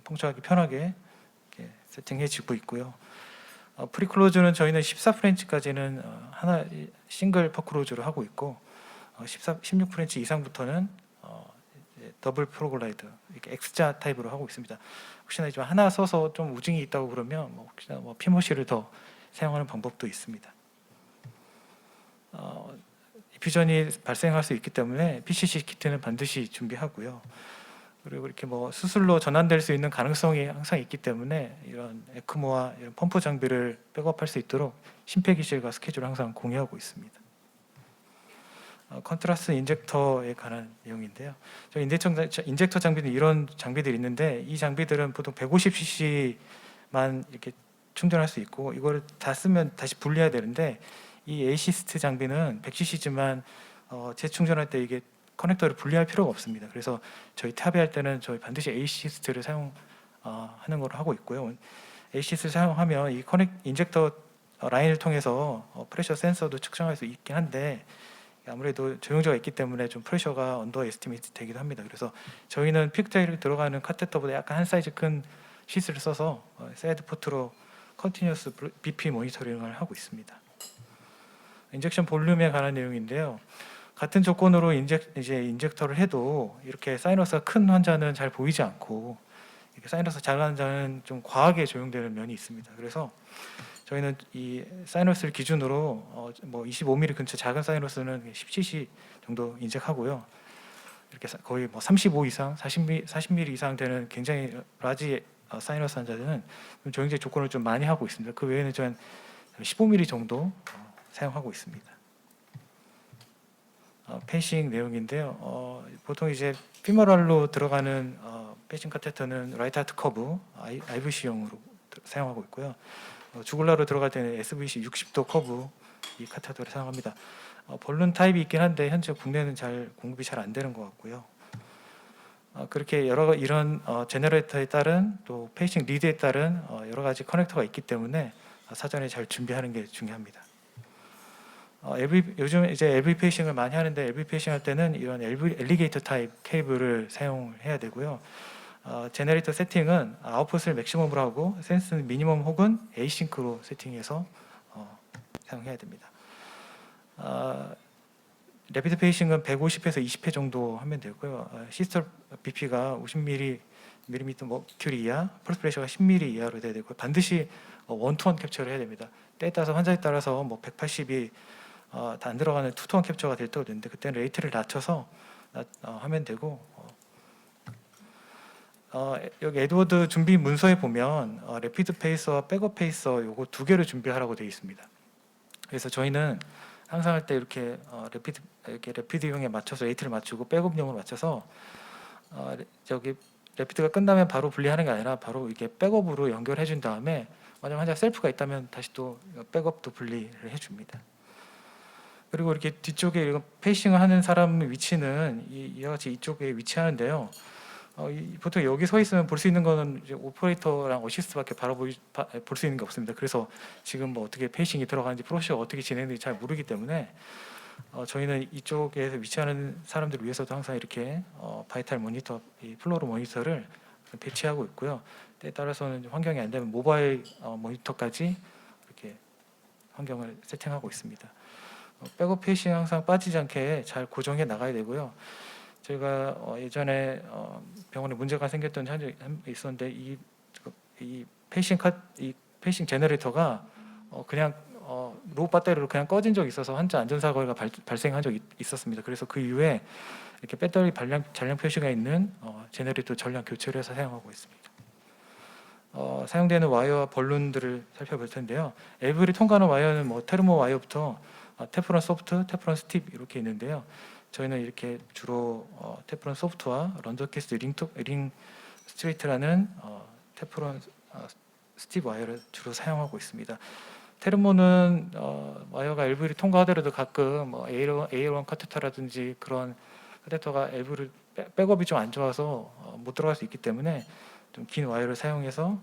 펑처하기 편하게 이렇게 세팅해지고 있고요. 프리클로즈는 저희는 14프렌치까지는 하나 싱글 퍼클로즈로 하고 있고 16프렌치 이상부터는 더블 프로글라이드 이렇게 X자 타입으로 하고 있습니다. 혹시나 이제 하나 써서 좀 우징이 있다고 그러면 혹시나 피모시를 더 사용하는 방법도 있습니다. 디퓨전이 발생할 수 있기 때문에 PCC 키트는 반드시 준비하고요. 그리고 이렇게 수술로 전환될 수 있는 가능성이 항상 있기 때문에 이런 에크모와 이런 펌프 장비를 백업할 수 있도록 심폐기실과 스케줄을 항상 공유하고 있습니다. 컨트라스트 인젝터에 관한 내용인데요. 저희 인젝터 장비는 이런 장비들이 있는데 이 장비들은 보통 150cc만 이렇게 충전할 수 있고 이거를 다 쓰면 다시 분리해야 되는데 이 에이시스트 장비는 100cc지만 재충전할 때 이게 커넥터를 분리할 필요가 없습니다. 그래서 저희 탑에 할 때는 저희 반드시 에이시스트를 하는 걸 하고 있고요. ACS를 사용하면 이 인젝터 라인을 통해서 프레셔 센서도 측정할 수 있긴 한데 아무래도 조영조가 있기 때문에 좀 프레셔가 언더 에스티메이트 되기도 합니다. 그래서 저희는 픽테일이 들어가는 카테터보다 약간 한 사이즈 큰 시스를 써서 새드 포트로 컨티뉴어스 BP 모니터링을 하고 있습니다. 인젝션 볼륨에 관한 내용인데요. 같은 조건으로 인젝터를 해도 이렇게 사이너스가 큰 환자는 잘 보이지 않고 이렇게 사이너스 작은 환자는 좀 과하게 조용되는 면이 있습니다. 그래서 저희는 이 사이너스를 기준으로 뭐 25mm 근처 작은 사이너스는 10cc 정도 인젝하고요. 이렇게 거의 뭐 35 이상, 40mm 이상 되는 굉장히 라지 사이너스 환자들은 좀 조영제 조건을 좀 많이 하고 있습니다. 그 외에는 저는 15mm 정도 사용하고 있습니다. 페이싱 내용인데요. 보통 이제 피머럴로 들어가는 페이싱 카테터는 라이트 하트 커브 IVC용으로 사용하고 있고요. 주글라로 들어갈 때는 SVC 60도 커브 이 카테터를 사용합니다. 볼륨 타입이 있긴 한데 현재 국내는 잘 공급이 잘 안 되는 것 같고요. 그렇게 이런 제너레이터에 따른 또 페이싱 리드에 따른 여러 가지 커넥터가 있기 때문에 사전에 잘 준비하는 게 중요합니다. 요즘 이제 LV 페이싱을 많이 하는데 LV 페이싱 할 때는 이런 엘리게이터 타입 케이블을 사용해야 되고요. 제너레이터 세팅은 아웃풋을 맥시멈으로 하고 센스는 미니멈 혹은 에이싱크로 세팅해서 사용해야 됩니다. 레피드 페이싱은 150에서 20회 정도 하면 되고요. 시스터 BP가 50mm 머큐리 이하, 펄스 프레셔가 10mm 이하로 돼야 되고 반드시 원투원 캡처를 해야 됩니다. 때에 따라서 환자에 따라서 뭐 180이 다 안 들어가는 투투원 캡처가 될 때도 있는데 그때는 레이트를 낮춰서 하면 되고 여기 에드워드 준비 문서에 보면 레피드 페이서와 백업 페이서 요거 두 개를 준비하라고 되어 있습니다. 그래서 저희는 항상 할 때 이렇게 레피드용에 맞춰서 레이트를 맞추고 백업용으로 맞춰서 저기 레피드가 끝나면 바로 분리하는 게 아니라 바로 이게 백업으로 연결해 준 다음에 만약 환자 셀프가 있다면 다시 또 백업도 분리를 해줍니다. 그리고 이렇게 뒤쪽에 페이싱을 하는 사람 위치는 이와 같이 이쪽에 위치하는데요. 보통 여기 서 있으면 볼 수 있는 거는 이제 오퍼레이터랑 어시스트밖에 바로 볼 수 있는 게 없습니다. 그래서 지금 뭐 어떻게 페이싱이 들어가는지 프로세스가 어떻게 진행되는지 잘 모르기 때문에 저희는 이쪽에서 위치하는 사람들을 위해서도 항상 이렇게 바이탈 모니터, 이 플로로 모니터를 배치하고 있고요. 때에 따라서는 환경이 안 되면 모바일 모니터까지 이렇게 환경을 세팅하고 있습니다. 백업 페이싱 항상 빠지지 않게 잘 고정해 나가야 되고요. 저희가 예전에 병원에 문제가 생겼던 적이 있었는데 이 페이싱 제너레이터가 그냥 로우 배터리로 그냥 꺼진 적이 있어서 환자 안전사고가 발생한 적이 있었습니다. 그래서 그 이후에 이렇게 배터리 잔량 표시가 있는 제너레이터 전량 교체를 해서 사용하고 있습니다. 사용되는 와이어와 벌룬들을 살펴볼 텐데요. 엘브리 통과하는 와이어는 뭐 테르모 와이어부터 테프론 소프트, 테프론 스팁 이렇게 있는데요. 저희는 이렇게 주로 테프론 소프트와 런더캐스트 링 스트레이트라는 테프론 스팁 와이어를 주로 사용하고 있습니다. 테르모는 와이어가 엘브를 통과하더라도 가끔 뭐 AL1 카테터라든지 그런 카테터가 엘브를 백업이 좀 안 좋아서 못 들어갈 수 있기 때문에 좀 긴 와이어를 사용해서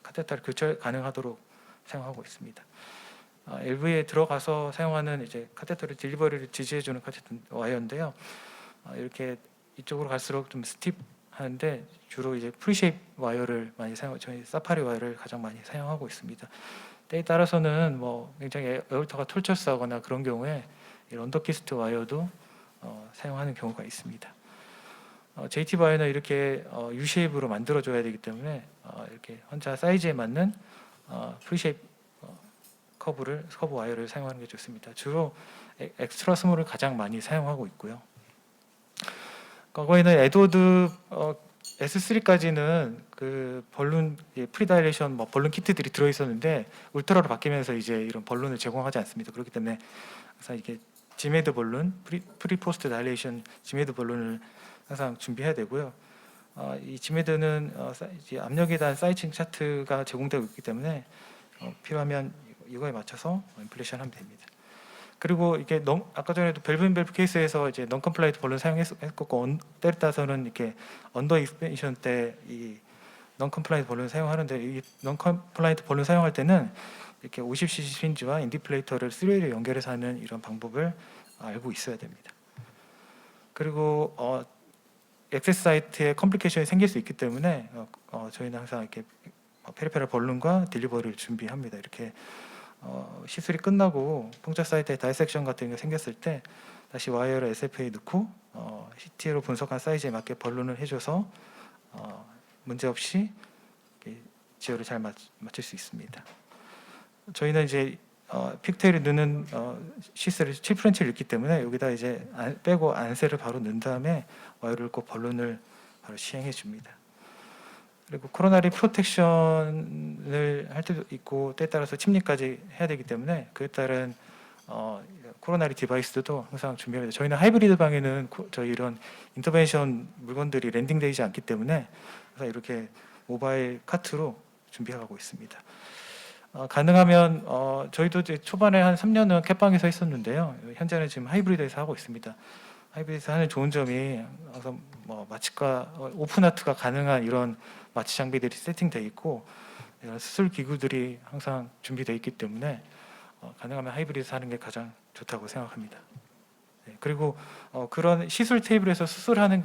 카테터를 교체 가능하도록 사용하고 있습니다. LV에 들어가서 사용하는 이제 카테터를 딜리버리를 지지해주는 카테터 와이어인데요. 이렇게 이쪽으로 갈수록 좀 스팁 하는데 주로 이제 프리쉐입 와이어를 많이 저희 사파리 와이어를 가장 많이 사용하고 있습니다. 때에 따라서는 뭐 굉장히 에어터가 톨처스하거나 그런 경우에 이 런더키스트 와이어도 사용하는 경우가 있습니다. JT 와이어는 이렇게 U-쉐입으로 만들어줘야 되기 때문에 이렇게 환자 사이즈에 맞는 프리쉐입 커브 와이어를 사용하는 게 좋습니다. 주로 엑스트라 스몰을 가장 많이 사용하고 있고요. 과거에는 에드워드 S3까지는 그 벌룬 프리다일레이션 벌룬 키트들이 들어 있었는데 울트라로 바뀌면서 이제 이런 벌룬을 제공하지 않습니다. 그렇기 때문에 항상 이렇게 지메드 벌룬, 프리 포스트 다일레이션 지메드 벌룬을 항상 준비해야 되고요. 이 지메드는 압력에 대한 사이징 차트가 제공되고 있기 때문에 필요하면 이거에 맞춰서 인플레이션 하면 됩니다. 그리고 이게 아까 전에도 밸브 케이스에서 이제 non compliant 벌룬 사용했었고 때에 따라서는 이렇게 언더 익스펜션 때 이 non compliant 볼륨 사용하는데 이 non compliant 볼륨 사용할 때는 이렇게 50cc 시린지와 인디플레이터를 시리얼에 연결해서 하는 이런 방법을 알고 있어야 됩니다. 그리고 액세스 사이트에 컴플리케이션이 생길 수 있기 때문에 저희는 항상 이렇게 페리페럴 볼륨과 딜리버리를 준비합니다. 이렇게 시술이 끝나고 풍자 사이트에 다이섹션 같은 게 생겼을 때 다시 와이어를 SFA 넣고 CT로 분석한 사이즈에 맞게 벌룬을 해줘서 문제 없이 지혈을 잘 맞출 수 있습니다. 저희는 이제 픽테일을 넣는 시스를 7프렌치를 넣기 때문에 여기다 이제 빼고 안세를 바로 넣은 다음에 와이어를 꽂고 벌룬을 바로 시행해 줍니다. 그리고 코로나리 프로텍션을 할 때도 있고 때에 따라서 침리까지 해야 되기 때문에 그에 따른 코로나리 디바이스도 항상 준비합니다. 저희는 하이브리드 방에는 저희 이런 인터벤션 물건들이 랜딩되지 않기 때문에 항상 이렇게 모바일 카트로 준비하고 있습니다. 가능하면 저희도 이제 초반에 한 3년은 캣방에서 했었는데요. 현재는 지금 하이브리드에서 하고 있습니다. 하이브리드에서 하는 좋은 점이 항상 마취과 오픈하트가 가능한 이런 마취 장비들이 세팅되어 있고 이런 수술 기구들이 항상 준비되어 있기 때문에 가능하면 하이브리드에서 하는 게 가장 좋다고 생각합니다. 네, 그리고 그런 시술 테이블에서 수술하는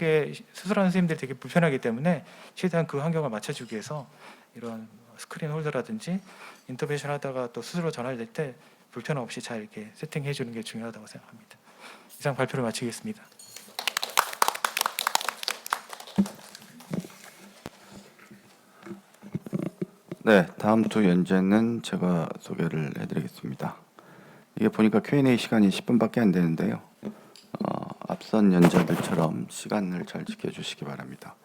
선생님들이 되게 불편하기 때문에 최대한 그 환경을 맞춰주기 위해서 이런 스크린 홀더라든지 인터벤션 하다가 또 수술로 전환될 때 불편 없이 잘 이렇게 세팅해 주는 게 중요하다고 생각합니다. 이상 발표를 마치겠습니다. 네, 다음 두 연재는 제가 소개를 해드리겠습니다. 이게 보니까 Q&A 시간이 10분밖에 안 되는데요. 앞선 연재들처럼 시간을 잘 지켜주시기 바랍니다.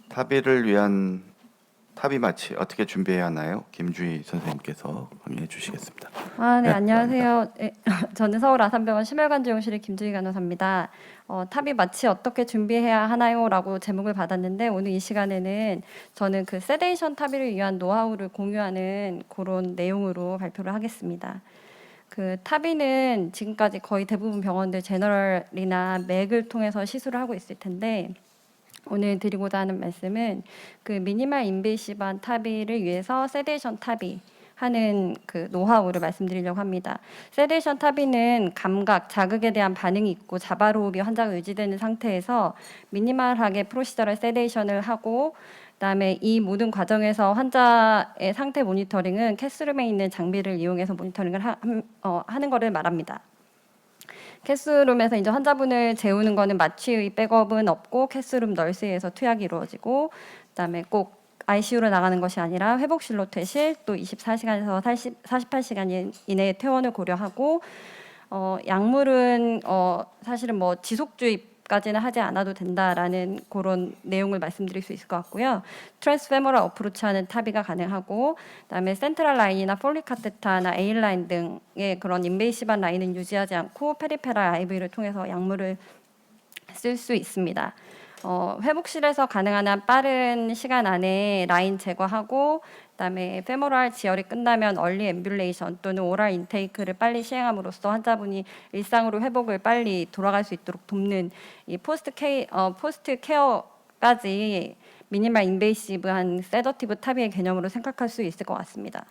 타비를 위한 타비 마취 어떻게 준비해야 하나요? 김주희 선생님께서 강의해 주시겠습니다. 네, 안녕하세요. 네, 저는 서울 아산병원 심혈관지용실의 김주희 간호사입니다. 타비 마취 어떻게 준비해야 하나요?라고 제목을 받았는데 오늘 이 시간에는 저는 그 세데이션 타비를 위한 노하우를 공유하는 그런 내용으로 발표를 하겠습니다. 그 타비는 지금까지 거의 대부분 병원들 제너럴이나 맥을 통해서 시술을 하고 있을 텐데 오늘 드리고자 하는 말씀은 그 미니멀 인베이시브한 타비를 위해서 세데이션 타비 하는 그 노하우를 말씀드리려고 합니다. 세데이션 타비는 감각, 자극에 대한 반응이 있고 자바로흡이 환자가 유지되는 상태에서 미니멀하게 프로시저럴 세데이션을 하고 그다음에 이 모든 과정에서 환자의 상태 모니터링은 캐스룸에 있는 장비를 이용해서 모니터링을 하는 것을 말합니다. 캐스룸에서 이제 환자분을 재우는 거는 마취의 백업은 없고 캐스룸 널스에서 투약이 이루어지고 그다음에 꼭 ICU로 나가는 것이 아니라 회복실로 퇴실 또 24시간에서 48시간 이내에 퇴원을 고려하고 약물은 사실은 뭐 지속 주입까지는 하지 않아도 된다라는 그런 내용을 말씀드릴 수 있을 것 같고요. 트랜스페모럴 어프로치하는 타비가 가능하고 그다음에 센트럴 라인이나 폴릭 카테타나 에일 라인 등의 그런 인베이시브한 라인은 유지하지 않고 페리페럴 IV를 통해서 약물을 쓸 수 있습니다. 회복실에서 가능한 한 빠른 시간 안에 라인 제거하고 그다음에 페모럴 지혈이 끝나면 얼리 앰뷸레이션 또는 오랄 인테이크를 빨리 시행함으로써 환자분이 일상으로 회복을 빨리 돌아갈 수 있도록 돕는 이 포스트 케어까지 미니멀 인베이시브한 세더티브 타비의 개념으로 생각할 수 있을 것 같습니다.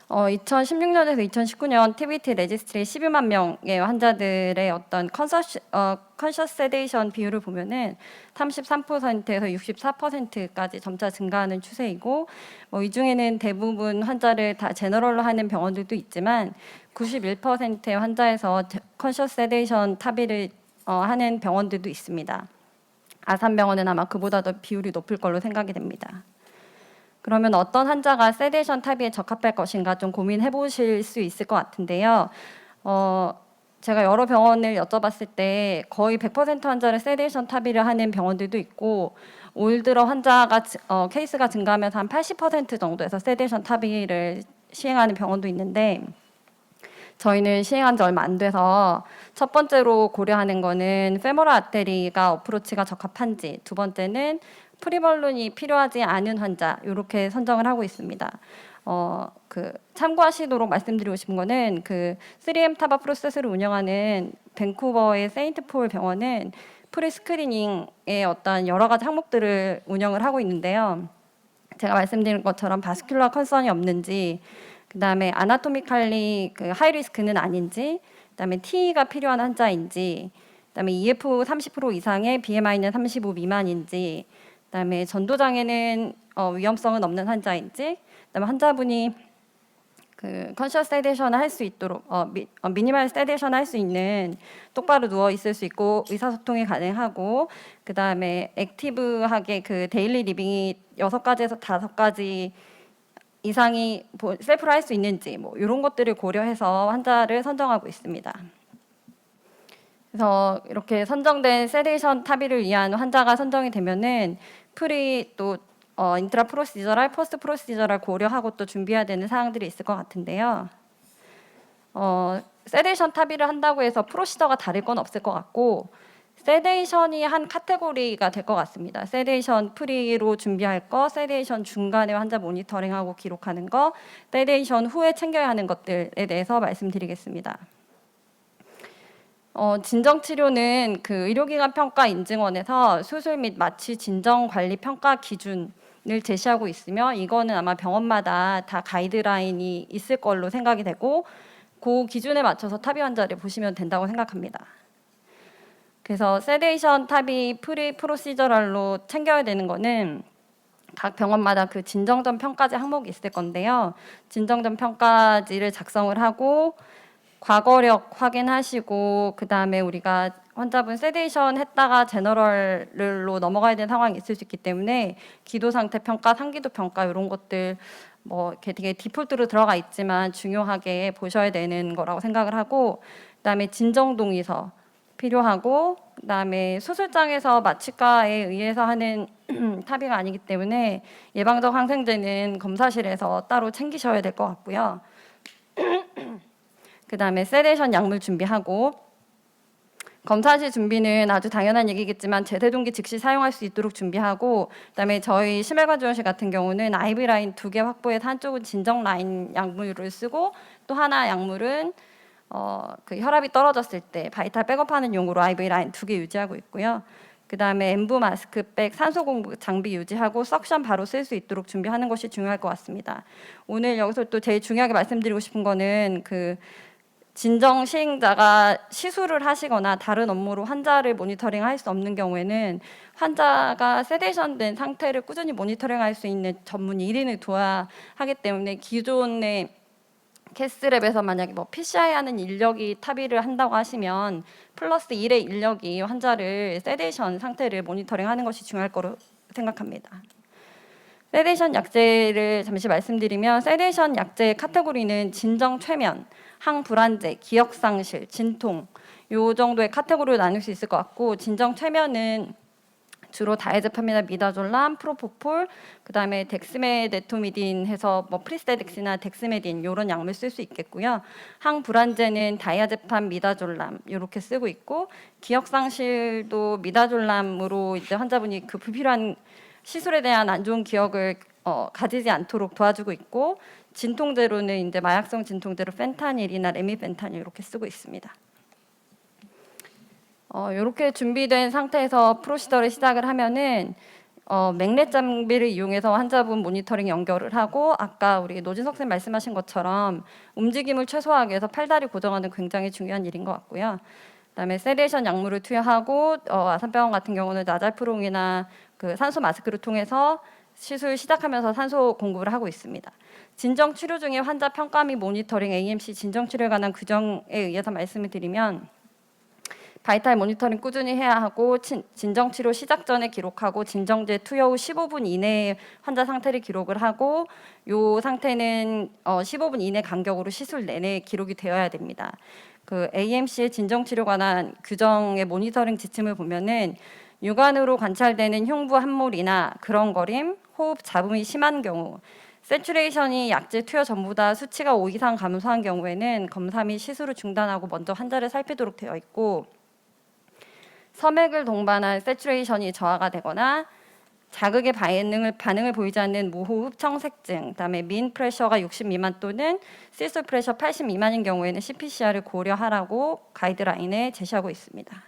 2016년에서 2019년 TVT 레지스트리 12만 명의 환자들의 어떤 컨셔스 세데이션 비율을 보면은 33%에서 64%까지 점차 증가하는 추세이고 이 중에는 대부분 환자를 다 제너럴로 하는 병원들도 있지만 91%의 환자에서 컨셔스 세데이션 타비를 하는 병원들도 있습니다. 아산병원은 아마 그보다 더 비율이 높을 걸로 생각이 됩니다. 그러면 어떤 환자가 세데이션 타비에 적합할 것인가 좀 고민해 보실 수 있을 것 같은데요. 제가 여러 병원을 여쭤봤을 때 거의 100% 환자를 세데이션 타비를 하는 병원들도 있고 올 들어 환자가 케이스가 증가하면서 한 80% 정도에서 세데이션 타비를 시행하는 병원도 있는데 저희는 시행한 지 얼마 안 돼서 첫 번째로 고려하는 거는 페모럴 아테리가 어프로치가 적합한지, 두 번째는 프리벌룬이 필요하지 않은 환자 이렇게 선정을 하고 있습니다. 참고하시도록 말씀드리고 싶은 거는 그 3M 타바 프로세스를 운영하는 밴쿠버의 세인트 폴 병원은 프리스크리닝의 어떤 여러 가지 항목들을 운영을 하고 있는데요. 제가 말씀드린 것처럼 바스큘러 컨선이 없는지, 그다음에 아나토미칼리 그 하이리스크는 아닌지, 그다음에 TE가 필요한 환자인지, 그다음에 EF 30% 이상의 BMI는 35 미만인지, 그다음에 전도장애는 위험성은 없는 환자인지, 그다음에 환자분이 그 컨셔스 세데이션을 할 수 있도록 미니멀 세데이션을 할 수 있는 똑바로 누워 있을 수 있고 의사소통이 가능하고, 그다음에 액티브하게 그 데일리 리빙이 6가지에서 5가지 이상이 셀프로 할 수 있는지 뭐 이런 것들을 고려해서 환자를 선정하고 있습니다. 그래서 이렇게 선정된 세데이션 탑의를 위한 환자가 선정이 되면은 프리 또 인트라 프로시저럴, 포스트 프로시저럴 고려하고 또 준비해야 되는 사항들이 있을 것 같은데요. 세데이션 탑의를 한다고 해서 프로시저가 다를 건 없을 것 같고, 세데이션이 한 카테고리가 될 것 같습니다. 세데이션 프리로 준비할 거, 세데이션 중간에 환자 모니터링하고 기록하는 거, 세데이션 후에 챙겨야 하는 것들에 대해서 말씀드리겠습니다. 진정치료는 그 의료기관 평가 인증원에서 수술 및 마취 진정 관리 평가 기준을 제시하고 있으며, 이거는 아마 병원마다 다 가이드라인이 있을 걸로 생각이 되고, 그 기준에 맞춰서 탑의 환자를 보시면 된다고 생각합니다. 그래서 세데이션 탑의 프로시저럴로 챙겨야 되는 거는 각 병원마다 그 진정전 평가지 항목이 있을 건데요. 진정전 평가지를 작성을 하고 과거력 확인하시고, 그다음에 우리가 환자분 세데이션 했다가 제너럴로 넘어가야 되는 상황이 있을 수 있기 때문에 기도 상태 평가, 상기도 평가 이런 것들 뭐 이렇게 되게 디폴트로 들어가 있지만 중요하게 보셔야 되는 거라고 생각을 하고, 그다음에 진정 동의서 필요하고, 그다음에 수술장에서 마취과에 의해서 하는 탑의가 아니기 때문에 예방적 항생제는 검사실에서 따로 챙기셔야 될 것 같고요. 그다음에 세데이션 약물 준비하고, 검사실 준비는 아주 당연한 얘기겠지만 제세 동기 즉시 사용할 수 있도록 준비하고, 그다음에 저희 심혈관 지원실 같은 경우는 IV 라인 2개 확보해서 한쪽은 진정 라인 약물을 쓰고, 또 하나 약물은 그 혈압이 떨어졌을 때 바이탈 백업하는 용으로 IV 라인 2개 유지하고 있고요. 그다음에 엠부 마스크백, 산소 공급 장비 유지하고 석션 바로 쓸 수 있도록 준비하는 것이 중요할 것 같습니다. 오늘 여기서 또 제일 중요하게 말씀드리고 싶은 거는 그 진정 시행자가 시술을 하시거나 다른 업무로 환자를 모니터링 할 수 없는 경우에는 환자가 세데이션된 상태를 꾸준히 모니터링 할 수 있는 전문 1인을 둬야 하기 때문에, 기존의 캐스랩에서 만약에 뭐 PCI 하는 인력이 탑의를 한다고 하시면 플러스 1의 인력이 환자를 세데이션 상태를 모니터링 하는 것이 중요할 거로 생각합니다. 세데이션 약제를 잠시 말씀드리면, 세데이션 약제의 카테고리는 진정 최면, 항불안제, 기억상실, 진통 요 정도의 카테고리로 나눌 수 있을 것 같고, 진정 최면은 주로 다이아제팜이나 미다졸람, 프로포폴, 그다음에 덱스메데토미딘 해서 뭐 프리스테덱스나 덱스메딘 이런 약물 쓸 수 있겠고요. 항불안제는 다이아제팜, 미다졸람 이렇게 쓰고 있고, 기억상실도 미다졸람으로 이제 환자분이 그 불필요한 시술에 대한 안 좋은 기억을 가지지 않도록 도와주고 있고, 진통제로는 이제 마약성 진통제로 펜타닐이나 레미펜타닐 이렇게 쓰고 있습니다. 이렇게 준비된 상태에서 프로시저를 시작을 하면은 맥렛 장비를 이용해서 환자분 모니터링 연결을 하고, 아까 우리 노진석 선생님 말씀하신 것처럼 움직임을 최소화하기 위해서 팔다리 고정하는 굉장히 중요한 일인 것 같고요. 그다음에 세데이션 약물을 투여하고, 아산병원 같은 경우는 나잘프롱이나 그 산소 마스크를 통해서 시술 시작하면서 산소 공급을 하고 있습니다. 진정 치료 중에 환자 평가 및 모니터링 AMC 진정 치료에 관한 규정에 의해서 말씀을 드리면, 바이탈 모니터링 꾸준히 해야 하고, 진정 치료 시작 전에 기록하고, 진정제 투여 후 15분 이내에 환자 상태를 기록을 하고, 요 상태는 15분 이내 간격으로 시술 내내 기록이 되어야 됩니다. 그 AMC의 진정 치료 관한 규정의 모니터링 지침을 보면은 육안으로 관찰되는 흉부 함몰이나 그런거림, 호흡 잡음이 심한 경우, 세츄레이션이 약제 투여 전보다 수치가 5 이상 감소한 경우에는 검사 및 시술을 중단하고 먼저 환자를 살피도록 되어 있고, 섬액을 동반한 세츄레이션이 저하가 되거나 자극의 반응을 보이지 않는 무호흡 청색증, 그다음에 민 프레셔가 60 미만 또는 시술 프레셔 80 미만인 경우에는 CPCR을 고려하라고 가이드라인에 제시하고 있습니다.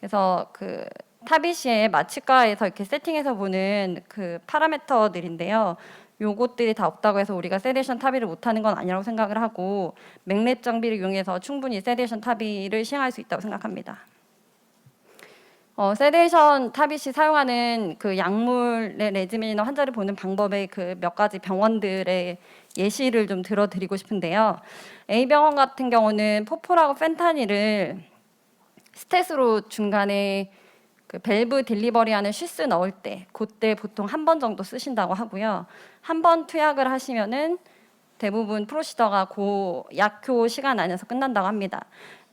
그래서 그 타비시의 마취과에서 이렇게 세팅해서 보는 그 파라미터들인데요. 요것들이 다 없다고 해서 우리가 세데이션 타비를 못하는 건 아니라고 생각을 하고 맥랩 장비를 이용해서 충분히 세데이션 타비를 시행할 수 있다고 생각합니다. 세데이션 타빗이 사용하는 그 약물의 레지멘이나 환자를 보는 방법의 그 몇 가지 병원들의 예시를 좀 들어드리고 싶은데요. A병원 같은 경우는 포폴하고 펜타닐을 스탯으로 중간에 그 밸브 딜리버리하는 쉬스 넣을 때 그때 보통 한 번 정도 쓰신다고 하고요. 한 번 투약을 하시면은 대부분 프로시저가 약효 시간 안에서 끝난다고 합니다.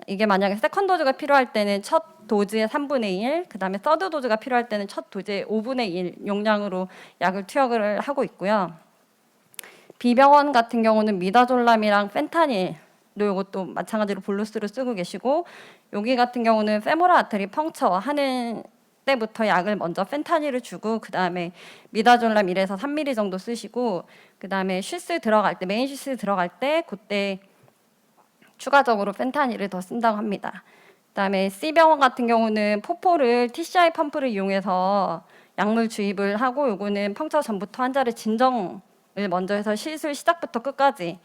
이게 만약에 세컨 도즈가 필요할 때는 첫 도즈의 3분의 1, 그다음에 서드 도즈가 필요할 때는 첫 도즈의 5분의 1 용량으로 약을 투약을 하고 있고요. B병원 같은 경우는 미다졸람이랑 펜타닐도 이것도 마찬가지로 볼루스를 쓰고 계시고 여기 같은 경우는 페모럴 아터리 펑처 하는 때부터 약을 먼저 펜타닐을 주고 그다음에 미다졸람 1에서 3ml 정도 쓰시고 그다음에 쉬스 들어갈 때 메인 쉬스 들어갈 때 그때 추가적으로 펜타닐을 더 쓴다고 합니다. 그다음에 C병원 같은 경우는 포포를 TCI 펌프를 이용해서 약물 주입을 하고 요거는 펑처 전부터 환자를 진정을 먼저 해서 시술 시작부터 끝까지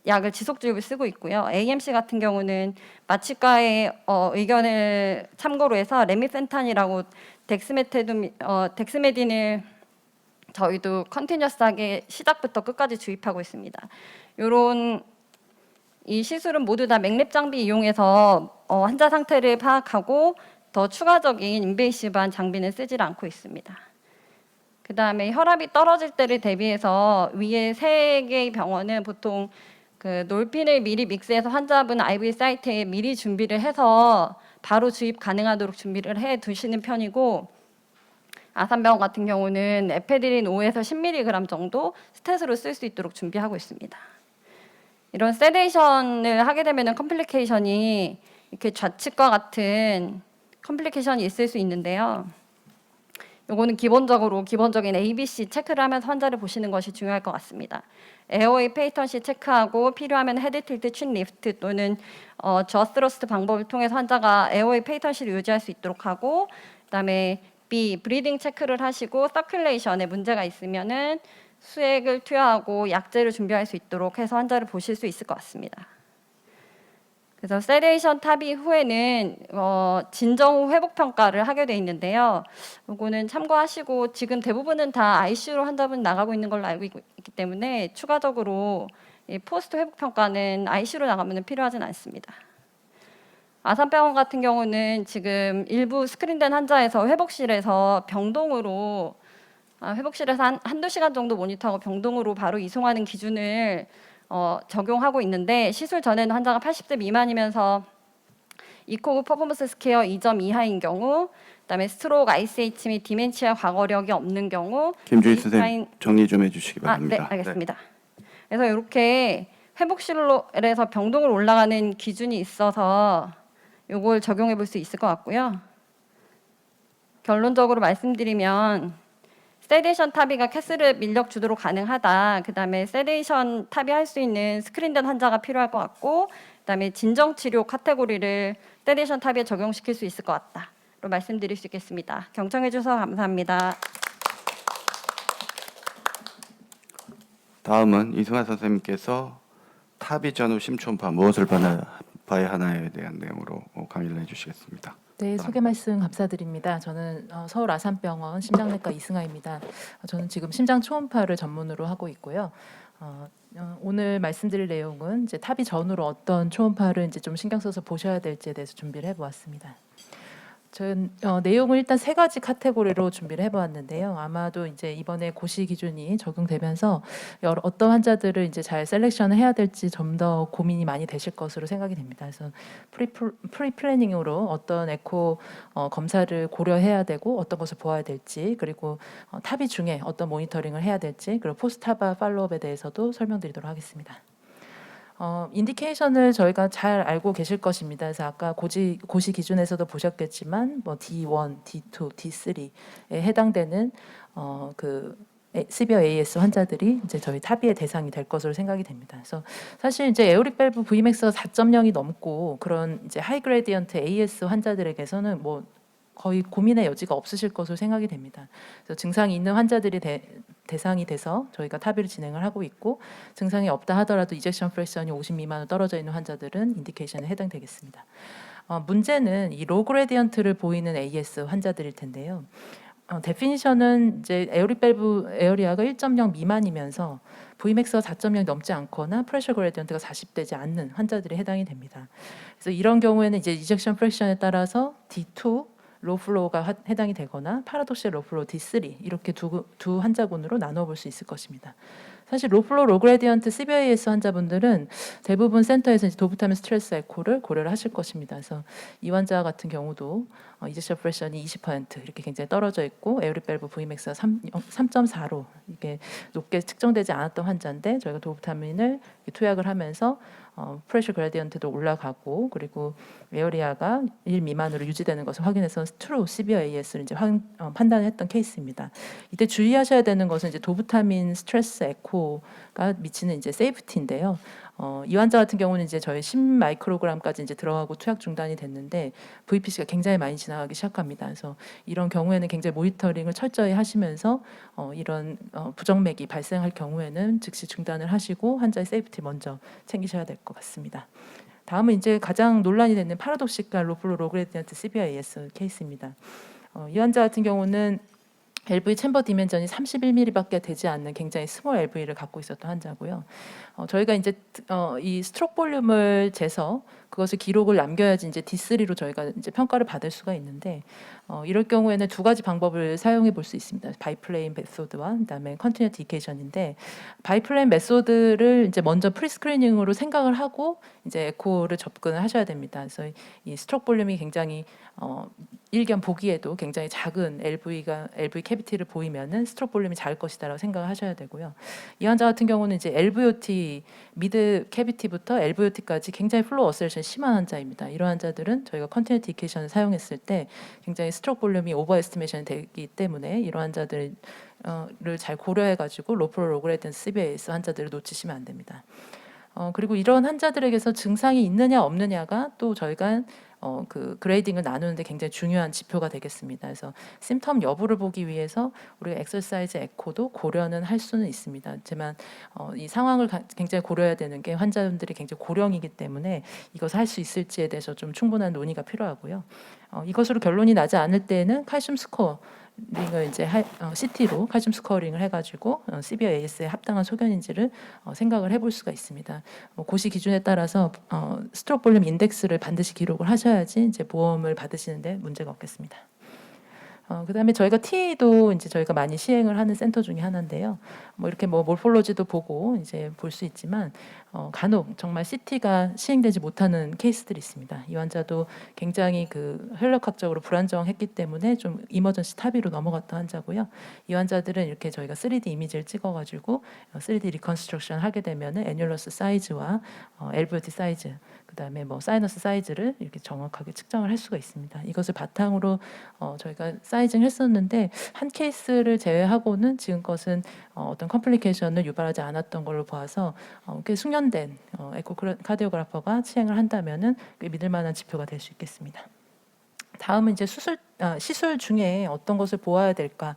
약을 지속 주입을 쓰고 있고요. AMC 같은 경우는 마취과의 의견을 참고로 해서 레미펜탄이라고 덱스메딘을 저희도 컨티뉴어스하게 시작부터 끝까지 주입하고 있습니다. 요런 이 시술은 모두 다 맥랩 장비 이용해서 환자 상태를 파악하고 더 추가적인 인베이시브한 장비는 쓰지 않고 있습니다. 그다음에 혈압이 떨어질 때를 대비해서 위에 3개의 병원은 보통 그 놀핀을 미리 믹스해서 환자분 IV 사이트에 미리 준비를 해서 바로 주입 가능하도록 준비를 해 두시는 편이고 아산병원 같은 경우는 에페드린 5에서 10mg 정도 스탯으로 쓸 수 있도록 준비하고 있습니다. 이런 세데이션을 하게 되면 컴플리케이션이 이렇게 좌측과 같은 컴플리케이션이 있을 수 있는데요. 요거는 기본적인 ABC 체크를 하면서 환자를 보시는 것이 중요할 것 같습니다. 에어웨이 페이턴시 체크하고 필요하면 헤드 틸트, 친 리프트 또는 저스트러스트 방법을 통해서 환자가 에어웨이 페이턴시를 유지할 수 있도록 하고 그다음에 B 브리딩 체크를 하시고 서큘레이션에 문제가 있으면은 수액을 투여하고 약제를 준비할 수 있도록 해서 환자를 보실 수 있을 것 같습니다. 그래서 세데이션 타비 후에는 진정 후 회복 평가를 하게 돼 있는데요. 이거는 참고하시고 지금 대부분은 다 ICU로 환자분 나가고 있는 걸로 알고 있기 때문에 추가적으로 이 포스트 회복 평가는 ICU로 나가면 필요하진 않습니다. 아산병원 같은 경우는 지금 일부 스크린된 환자에서 회복실에서 병동으로 회복실에서 한두 시간 정도 모니터하고 병동으로 바로 이송하는 기준을 적용하고 있는데 시술 전에는 환자가 80세 미만이면서 이코그 퍼포먼스 스퀘어 2점 이하인 경우 그다음에 스트로크, ICH 및 디멘치아 과거력이 없는 경우 김주희 선생님 정리 좀 해주시기 네, 바랍니다. 알겠습니다. 그래서 이렇게 회복실에서 병동으로 올라가는 기준이 있어서 이걸 적용해 볼 수 있을 것 같고요. 결론적으로 말씀드리면 세데이션 타비가 캐스를 밀력 주도로 가능하다. 그다음에 세데이션 타비 할 수 있는 스크린된 환자가 필요할 것 같고 그다음에 진정 치료 카테고리를 세데이션 타비에 적용시킬 수 있을 것 같다로 말씀드릴 수 있겠습니다. 경청해 주셔서 감사합니다. 다음은 이승환 선생님께서 타비 전후 심초음파 무엇을 봐야 하나에 대한 내용으로 강의를 해주시겠습니다. 네, 소개 말씀 감사드립니다. 저는 서울 아산병원 심장내과 이승아입니다. 저는 지금 심장 초음파를 전문으로 하고 있고요. 오늘 말씀드릴 내용은 이제 타비 전후로 어떤 초음파를 이제 좀 신경 써서 보셔야 될지에 대해서 준비를 해보았습니다. 저는 내용을 일단 3가지 카테고리로 준비를 해보았는데요. 아마도 이제 이번에 고시 기준이 적용되면서 어떤 환자들을 이제 잘 셀렉션을 해야 될지 좀 더 고민이 많이 되실 것으로 생각이 됩니다. 그래서 프리 플래닝으로 어떤 에코 검사를 고려해야 되고 어떤 것을 보아야 될지 그리고 타비 중에 어떤 모니터링을 해야 될지 그리고 포스타바 팔로업에 대해서도 설명드리도록 하겠습니다. 인디케이션을 저희가 잘 알고 계실 것입니다. 그래서 아까 고시 기준에서도 보셨겠지만 뭐 D1, D2, D3에 해당되는 그 시비어 AS 환자들이 이제 저희 타비의 대상이 될 것으로 생각이 됩니다. 그래서 사실 이제 에오릭 밸브 Vmax가 4.0이 넘고 그런 이제 하이 그레디언트 AS 환자들에게서는 뭐 거의 고민의 여지가 없으실 것으로 생각이 됩니다. 그래서 증상이 있는 환자들이 대상이 돼서 저희가 탑의를 진행을 하고 있고 증상이 없다 하더라도 이젝션 프랙션이 50 미만으로 떨어져 있는 환자들은 인디케이션에 해당되겠습니다. 문제는 이 로 그레디언트를 보이는 AS 환자들일 텐데요. 데피니션은 이제 에어리 밸브 에어리아가 1.0 미만이면서 Vmax가 4.0 넘지 않거나 프레셔 그레디언트가 40되지 않는 환자들이 해당이 됩니다. 그래서 이런 경우에는 이제 이젝션 프랙션에 따라서 D2 로우 플로우가 해당이 되거나 파라독시얼 로우 플로우 D3 이렇게 두 환자군으로 나눠 볼 수 있을 것입니다. 사실 로플로 로그레디언트 CVAS 환자분들은 대부분 센터에서 이제 도브타민 스트레스 에코를 고려를 하실 것입니다. 그래서 이 환자 같은 경우도 이젝션 프레션이 20% 이렇게 굉장히 떨어져 있고 에어리 밸브 Vmax가 3.4로 이게 높게 측정되지 않았던 환자인데 저희가 도브타민을 투약을 하면서 프레셔 그레디언트도 올라가고 그리고 에어리아가 1 미만으로 유지되는 것을 확인해서 트루 시비어 AS를 이제 판단했던 케이스입니다. 이때 주의하셔야 되는 것은 이제 도브타민 스트레스 에코가 미치는 이제 세이프티인데요. 이 환자 같은 경우는 이제 저희 10 마이크로그램까지 이제 들어가고 투약 중단이 됐는데 VPC가 굉장히 많이 지나가기 시작합니다. 그래서 이런 경우에는 굉장히 모니터링을 철저히 하시면서 이런 부정맥이 발생할 경우에는 즉시 중단을 하시고 환자의 세이프티 먼저 챙기셔야 될 것 같습니다. 다음은 이제 가장 논란이 되는 파라독시칼 로플로 로그레디언트 CVAS 케이스입니다. 이 환자 같은 경우는 LV 챔버 디멘전이 31mm밖에 되지 않는 굉장히 스몰 LV를 갖고 있었던 환자고요. 저희가 이제 이 스트로크 볼륨을 재서 그것을 기록을 남겨야지 이제 D3로 저희가 이제 평가를 받을 수가 있는데 이럴 경우에는 두 가지 방법을 사용해 볼 수 있습니다. 바이플레인 메소드와 그다음에 컨티뉴티 이케이션인데 바이플레인 메소드를 이제 먼저 프리스크리닝으로 생각을 하고 이제 에코를 접근을 하셔야 됩니다. 그래서 이 스트로크 볼륨이 굉장히 일견 보기에도 굉장히 작은 LV 캐비티를 보이면은 스트로크 볼륨이 작을 것이다라고 생각을 하셔야 되고요. 이 환자 같은 경우는 이제 LVOT 미드 캐비티부터 LVOT까지 굉장히 플로우 어셀션이 심한 환자입니다. 이런 환자들은 저희가 컨티뉴티 이케이션을 사용했을 때 굉장히 스트로크 볼륨이 오버 에스티메이션이 되기 때문에 이런 환자들을 잘 고려해가지고 로플로 로그레디언트 CVAS 환자들을 놓치시면 안 됩니다. 그리고 이런 환자들에게서 증상이 있느냐 없느냐가 또 저희가 그 그레이딩을 나누는데 굉장히 중요한 지표가 되겠습니다. 그래서 심텀 여부를 보기 위해서 우리가 엑서사이즈 에코도 고려는 할 수는 있습니다. 하지만 이 상황을 굉장히 고려해야 되는 게 환자분들이 굉장히 고령이기 때문에 이것을 할 수 있을지에 대해서 좀 충분한 논의가 필요하고요. 이것으로 결론이 나지 않을 때는 칼슘 스코어 링을 이제 CT로 칼슘 스코어링을 해가지고 CVAS에 합당한 소견인지를 생각을 해볼 수가 있습니다. 고시 기준에 따라서 스트로크 볼륨 인덱스를 반드시 기록을 하셔야지 이제 보험을 받으시는데 문제가 없겠습니다. 그다음에 저희가 TE도 이제 저희가 많이 시행을 하는 센터 중에 하나인데요. 뭐 이렇게 뭐 몰폴로지도 보고 이제 볼 수 있지만 간혹 정말 CT가 시행되지 못하는 케이스들이 있습니다. 이 환자도 굉장히 그 혈력학적으로 불안정했기 때문에 좀 이머전시 탑의로 넘어갔던 환자고요. 이 환자들은 이렇게 저희가 3D 이미지를 찍어가지고 3D 리컨스트럭션 하게 되면은 애뉴러스 사이즈와 LVOT 사이즈 그다음에 뭐 사이너스 사이즈를 이렇게 정확하게 측정을 할 수가 있습니다. 이것을 바탕으로 저희가 사이징 했었는데 한 케이스를 제외하고는 지금껏은 어떤 컴플리케이션을 유발하지 않았던 걸로 봐서 꽤 숙련된 에코카디오그래퍼가 시행을 한다면은 꽤 믿을 만한 지표가 될 수 있겠습니다. 다음은 이제 시술 중에 어떤 것을 보아야 될까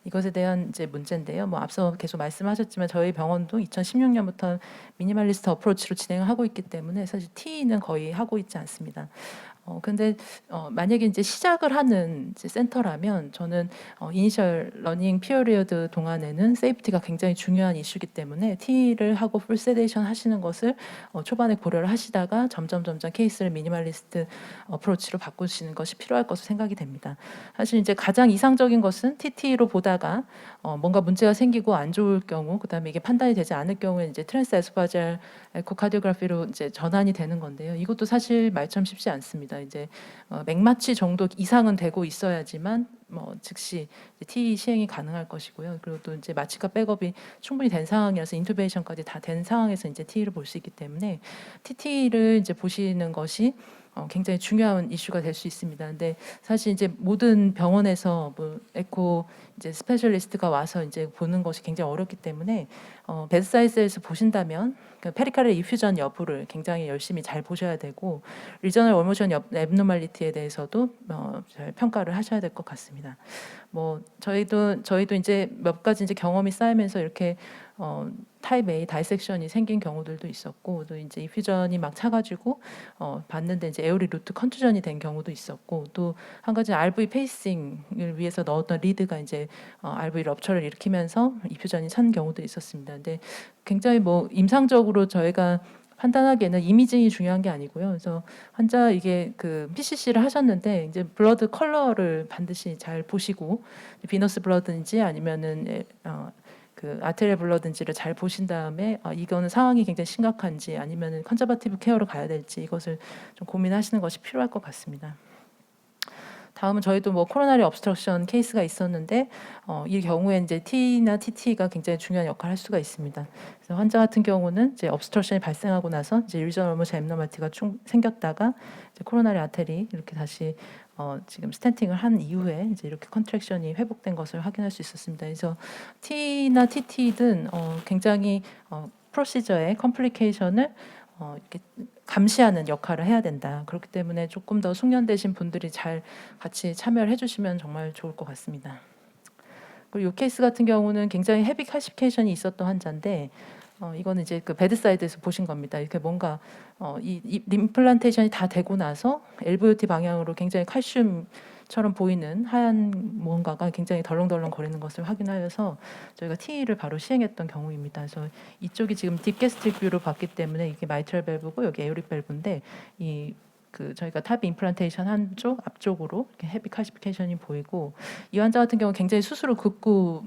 이것에 대한 이제 문제인데요. 뭐 앞서 계속 말씀하셨지만 저희 병원도 2016년부터 미니멀리스트 어프로치로 진행을 하고 있기 때문에 사실 TE는 거의 하고 있지 않습니다. 근데 만약에 이제 시작을 하는 이제 센터라면 저는 이니셜 러닝 피어리어드 동안에는 세이프티가 굉장히 중요한 이슈이기 때문에 TE를 하고 풀 세데이션 하시는 것을 초반에 고려를 하시다가 점점 케이스를 미니멀리스트 어프로치로 바꾸시는 것이 필요할 것으로 생각이 됩니다. 사실 이제 가장 이상적인 것은 TT로 보다가 뭔가 문제가 생기고 안 좋을 경우 그다음에 이게 판단이 되지 않을 경우에 이제 트랜스 에소파지알 에코카디오그래피로 이제 전환이 되는 건데요. 이것도 사실 말처럼 쉽지 않습니다. 이제 맥마취 정도 이상은 되고 있어야지만 뭐 즉시 TE 시행이 가능할 것이고요. 그리고 또 이제 마취과 백업이 충분히 된 상황이어서 인투베이션까지 다 된 상황에서 이제 TE를 볼 수 있기 때문에 TT를 이제 보시는 것이 굉장히 중요한 이슈가 될 수 있습니다. 근데 사실 이제 모든 병원에서 뭐 에코 이제 스페셜리스트가 와서 이제 보는 것이 굉장히 어렵기 때문에 베드사이드에서 보신다면 그 페리카르 이퓨전 여부를 굉장히 열심히 잘 보셔야 되고 리저널 월모션 앱노멀리티에 대해서도 잘 평가를 하셔야 될 것 같습니다. 뭐 저희도 이제 몇 가지 이제 경험이 쌓이면서 이렇게 타입 A 다이섹션이 생긴 경우들도 있었고 또 이제 이퓨전이 막 차가지고 봤는데 이제 에어리 루트 컨투전이 된 경우도 있었고 또 한 가지 RV 페이싱을 위해서 넣었던 리드가 이제 RV 럽처를 일으키면서 이퓨전이 찬 경우도 있었습니다. 근데 굉장히 뭐 임상적으로 저희가 판단하기에는 이미징이 중요한 게 아니고요. 그래서 환자 이게 그 PCC를 하셨는데 이제 블러드 컬러를 반드시 잘 보시고 비너스 블러드인지 아니면은 그 아테리얼 블러드인지를 잘 보신 다음에 이거는 상황이 굉장히 심각한지 아니면은 컨저바티브 케어로 가야 될지 이것을 좀 고민하시는 것이 필요할 것 같습니다. 다음은 저희도 뭐 코로나리 obstruction 케이스가 있었는데 이 경우에 이제 T나 TT가 굉장히 중요한 역할을 할 수가 있습니다. 그래서 환자 같은 경우는 이제 obstruction이 발생하고 나서 이제 리저널 월모션 앱노멀리티가 생겼다가 이제 코로나리 아테리 이렇게 다시 지금 스탠팅을 한 이후에 이제 이렇게 컨트랙션이 회복된 것을 확인할 수 있었습니다. 그래서 T나 TT든 굉장히 프로시저의 컴플리케이션을 이렇게 감시하는 역할을 해야 된다. 그렇기 때문에 조금 더 숙련되신 분들이 잘 같이 참여를 해주시면 정말 좋을 것 같습니다. 그리고 이 케이스 같은 경우는 굉장히 헤비 칼시피케이션이 있었던 환자인데 이거는 이제 그 베드사이드에서 보신 겁니다. 이렇게 뭔가 이 임플란테이션이 다 되고 나서 LVOT 방향으로 굉장히 칼슘처럼 보이는 하얀 무언가가 굉장히 덜렁덜렁 거리는 것을 확인하여서 저희가 TE를 바로 시행했던 경우입니다. 그래서 이쪽이 지금 딥게스트릭 뷰로 봤기 때문에 이게 마이트럴 밸브고 여기 에오릭 밸브인데 저희가 탑 임플란테이션 한쪽 앞쪽으로 이렇게 헤비 칼시피케이션이 보이고 이 환자 같은 경우 굉장히 수술을 극구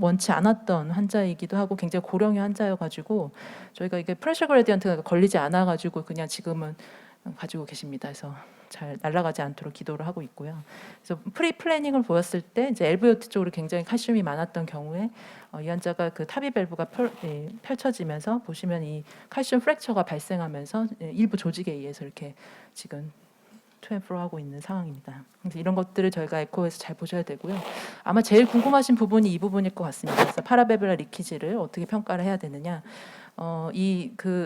원치 않았던 환자이기도 하고 굉장히 고령의 환자여가지고 저희가 이게 프레셔 그레디언트가 걸리지 않아가지고 그냥 지금은 가지고 계십니다. 그래서 잘 날아가지 않도록 기도를 하고 있고요. 그래서 프리 플래닝을 보였을 때 이제 LVOT 쪽으로 굉장히 칼슘이 많았던 경우에 이 환자가 그 타비 밸브가 펼쳐지면서 보시면 이 칼슘 프랙처가 발생하면서 일부 조직에 의해서 이렇게 지금 투앤프로 하고 있는 상황입니다. 그래서 이런 것들을 저희가 에코에서 잘 보셔야 되고요. 아마 제일 궁금하신 부분이 이 부분일 것 같습니다. 그래서 파라베뷸라 리키지를 어떻게 평가를 해야 되느냐.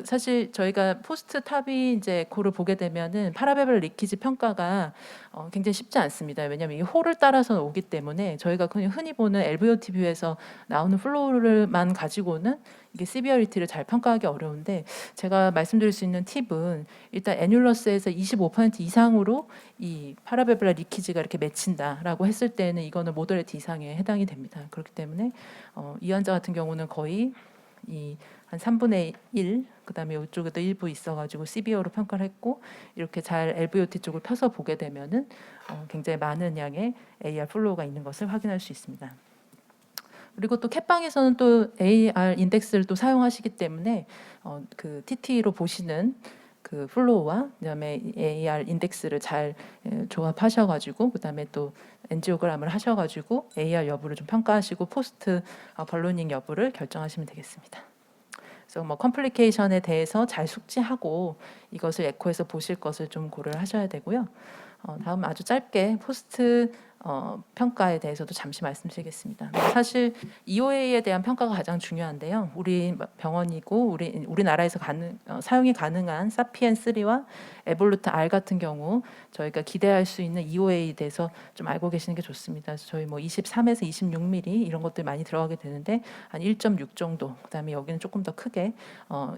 사실 저희가 포스트 탑이 이제 에코를 보게 되면은 파라베뷸라 리키지 평가가 굉장히 쉽지 않습니다. 왜냐하면 이 홀을 따라서 오기 때문에 저희가 그냥 흔히 보는 LVOT 뷰에서 나오는 플로우를만 가지고는 이게 시비어리티를 잘 평가하기 어려운데 제가 말씀드릴 수 있는 팁은 일단 애뉴러스에서 25% 이상으로 이 파라베뷸라 리키지가 이렇게 맺힌다라고 했을 때는 이거는 모더레이트 이상에 해당이 됩니다. 그렇기 때문에 이 환자 같은 경우는 거의 한 3분의 1 그다음에 이쪽에도 일부 있어가지고 CBO로 평가를 했고 이렇게 잘 LVOT 쪽을 펴서 보게 되면은 굉장히 많은 양의 AR 플로우가 있는 것을 확인할 수 있습니다. 그리고 또 캣방에서는 또 AR 인덱스를 또 사용하시기 때문에 그 TT로 보시는 그 플로우와 그다음에 AR 인덱스를 잘 조합하셔가지고 그다음에 또 엔지오그램을 하셔가지고 AR 여부를 좀 평가하시고 포스트 벌로닝 여부를 결정하시면 되겠습니다. 그래서 뭐 컴플리케이션에 대해서 잘 숙지하고 이것을 에코에서 보실 것을 좀 고려를 하셔야 되고요. 다음 아주 짧게 포스트 평가에 대해서도 잠시 말씀드리겠습니다. 사실 EOA에 대한 평가가 가장 중요한데요. 우리 병원이고 우리나라에서 사용이 가능한 사피엔 3와 에볼루트 R 같은 경우 저희가 기대할 수 있는 EOA에 대해서 좀 알고 계시는 게 좋습니다. 그래서 저희 뭐 23에서 26mm 이런 것들 많이 들어가게 되는데 한 1.6 정도. 그다음에 여기는 조금 더 크게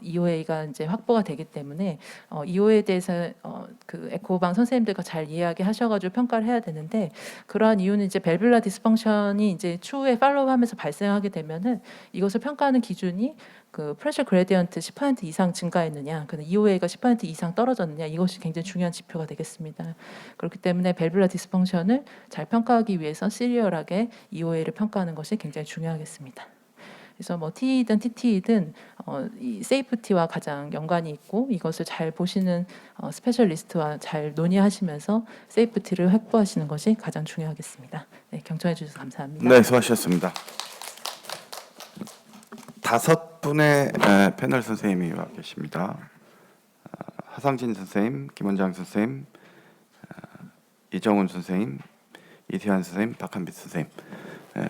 EOA가 이제 확보가 되기 때문에 EOA에 대해서 그 에코방 선생님들과 잘 이야기하셔가지고 평가를 해야 되는데. 그러한 이유는 이제 밸뷸라 디스펑션이 이제 추후에 팔로우하면서 발생하게 되면은 이것을 평가하는 기준이 그 프레셔 그레디언트 10% 이상 증가했느냐, 그 EOA가 10% 이상 떨어졌느냐 이것이 굉장히 중요한 지표가 되겠습니다. 그렇기 때문에 밸뷸라 디스펑션을 잘 평가하기 위해서 시리얼하게 EOA를 평가하는 것이 굉장히 중요하겠습니다. 그래서 뭐 TE든 TT든 이 세이프티와 가장 연관이 있고 이것을 잘 보시는 스페셜리스트와 잘 논의하시면서 세이프티를 확보하시는 것이 가장 중요하겠습니다. 네, 경청해 주셔서 감사합니다. 네, 수고하셨습니다. 5분의 패널 선생님이 와 계십니다. 하상진 선생님, 김원장 선생님, 이정훈 선생님, 이태환 선생님, 박한빛 선생님.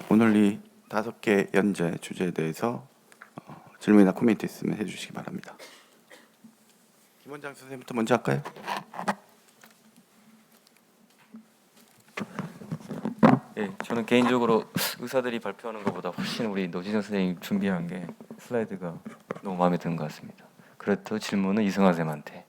오늘 이 5개 연재 주제에 대해서 질문이나 코멘트 있으면 해주시기 바랍니다. 김원장 선생님부터 먼저 할까요? 예, 저는 개인적으로 의사들이 발표하는 것보다 훨씬 우리 노진성 선생님 준비한 게 슬라이드가 너무 마음에 드는 것 같습니다. 그렇다고 질문은 이승환 쌤한테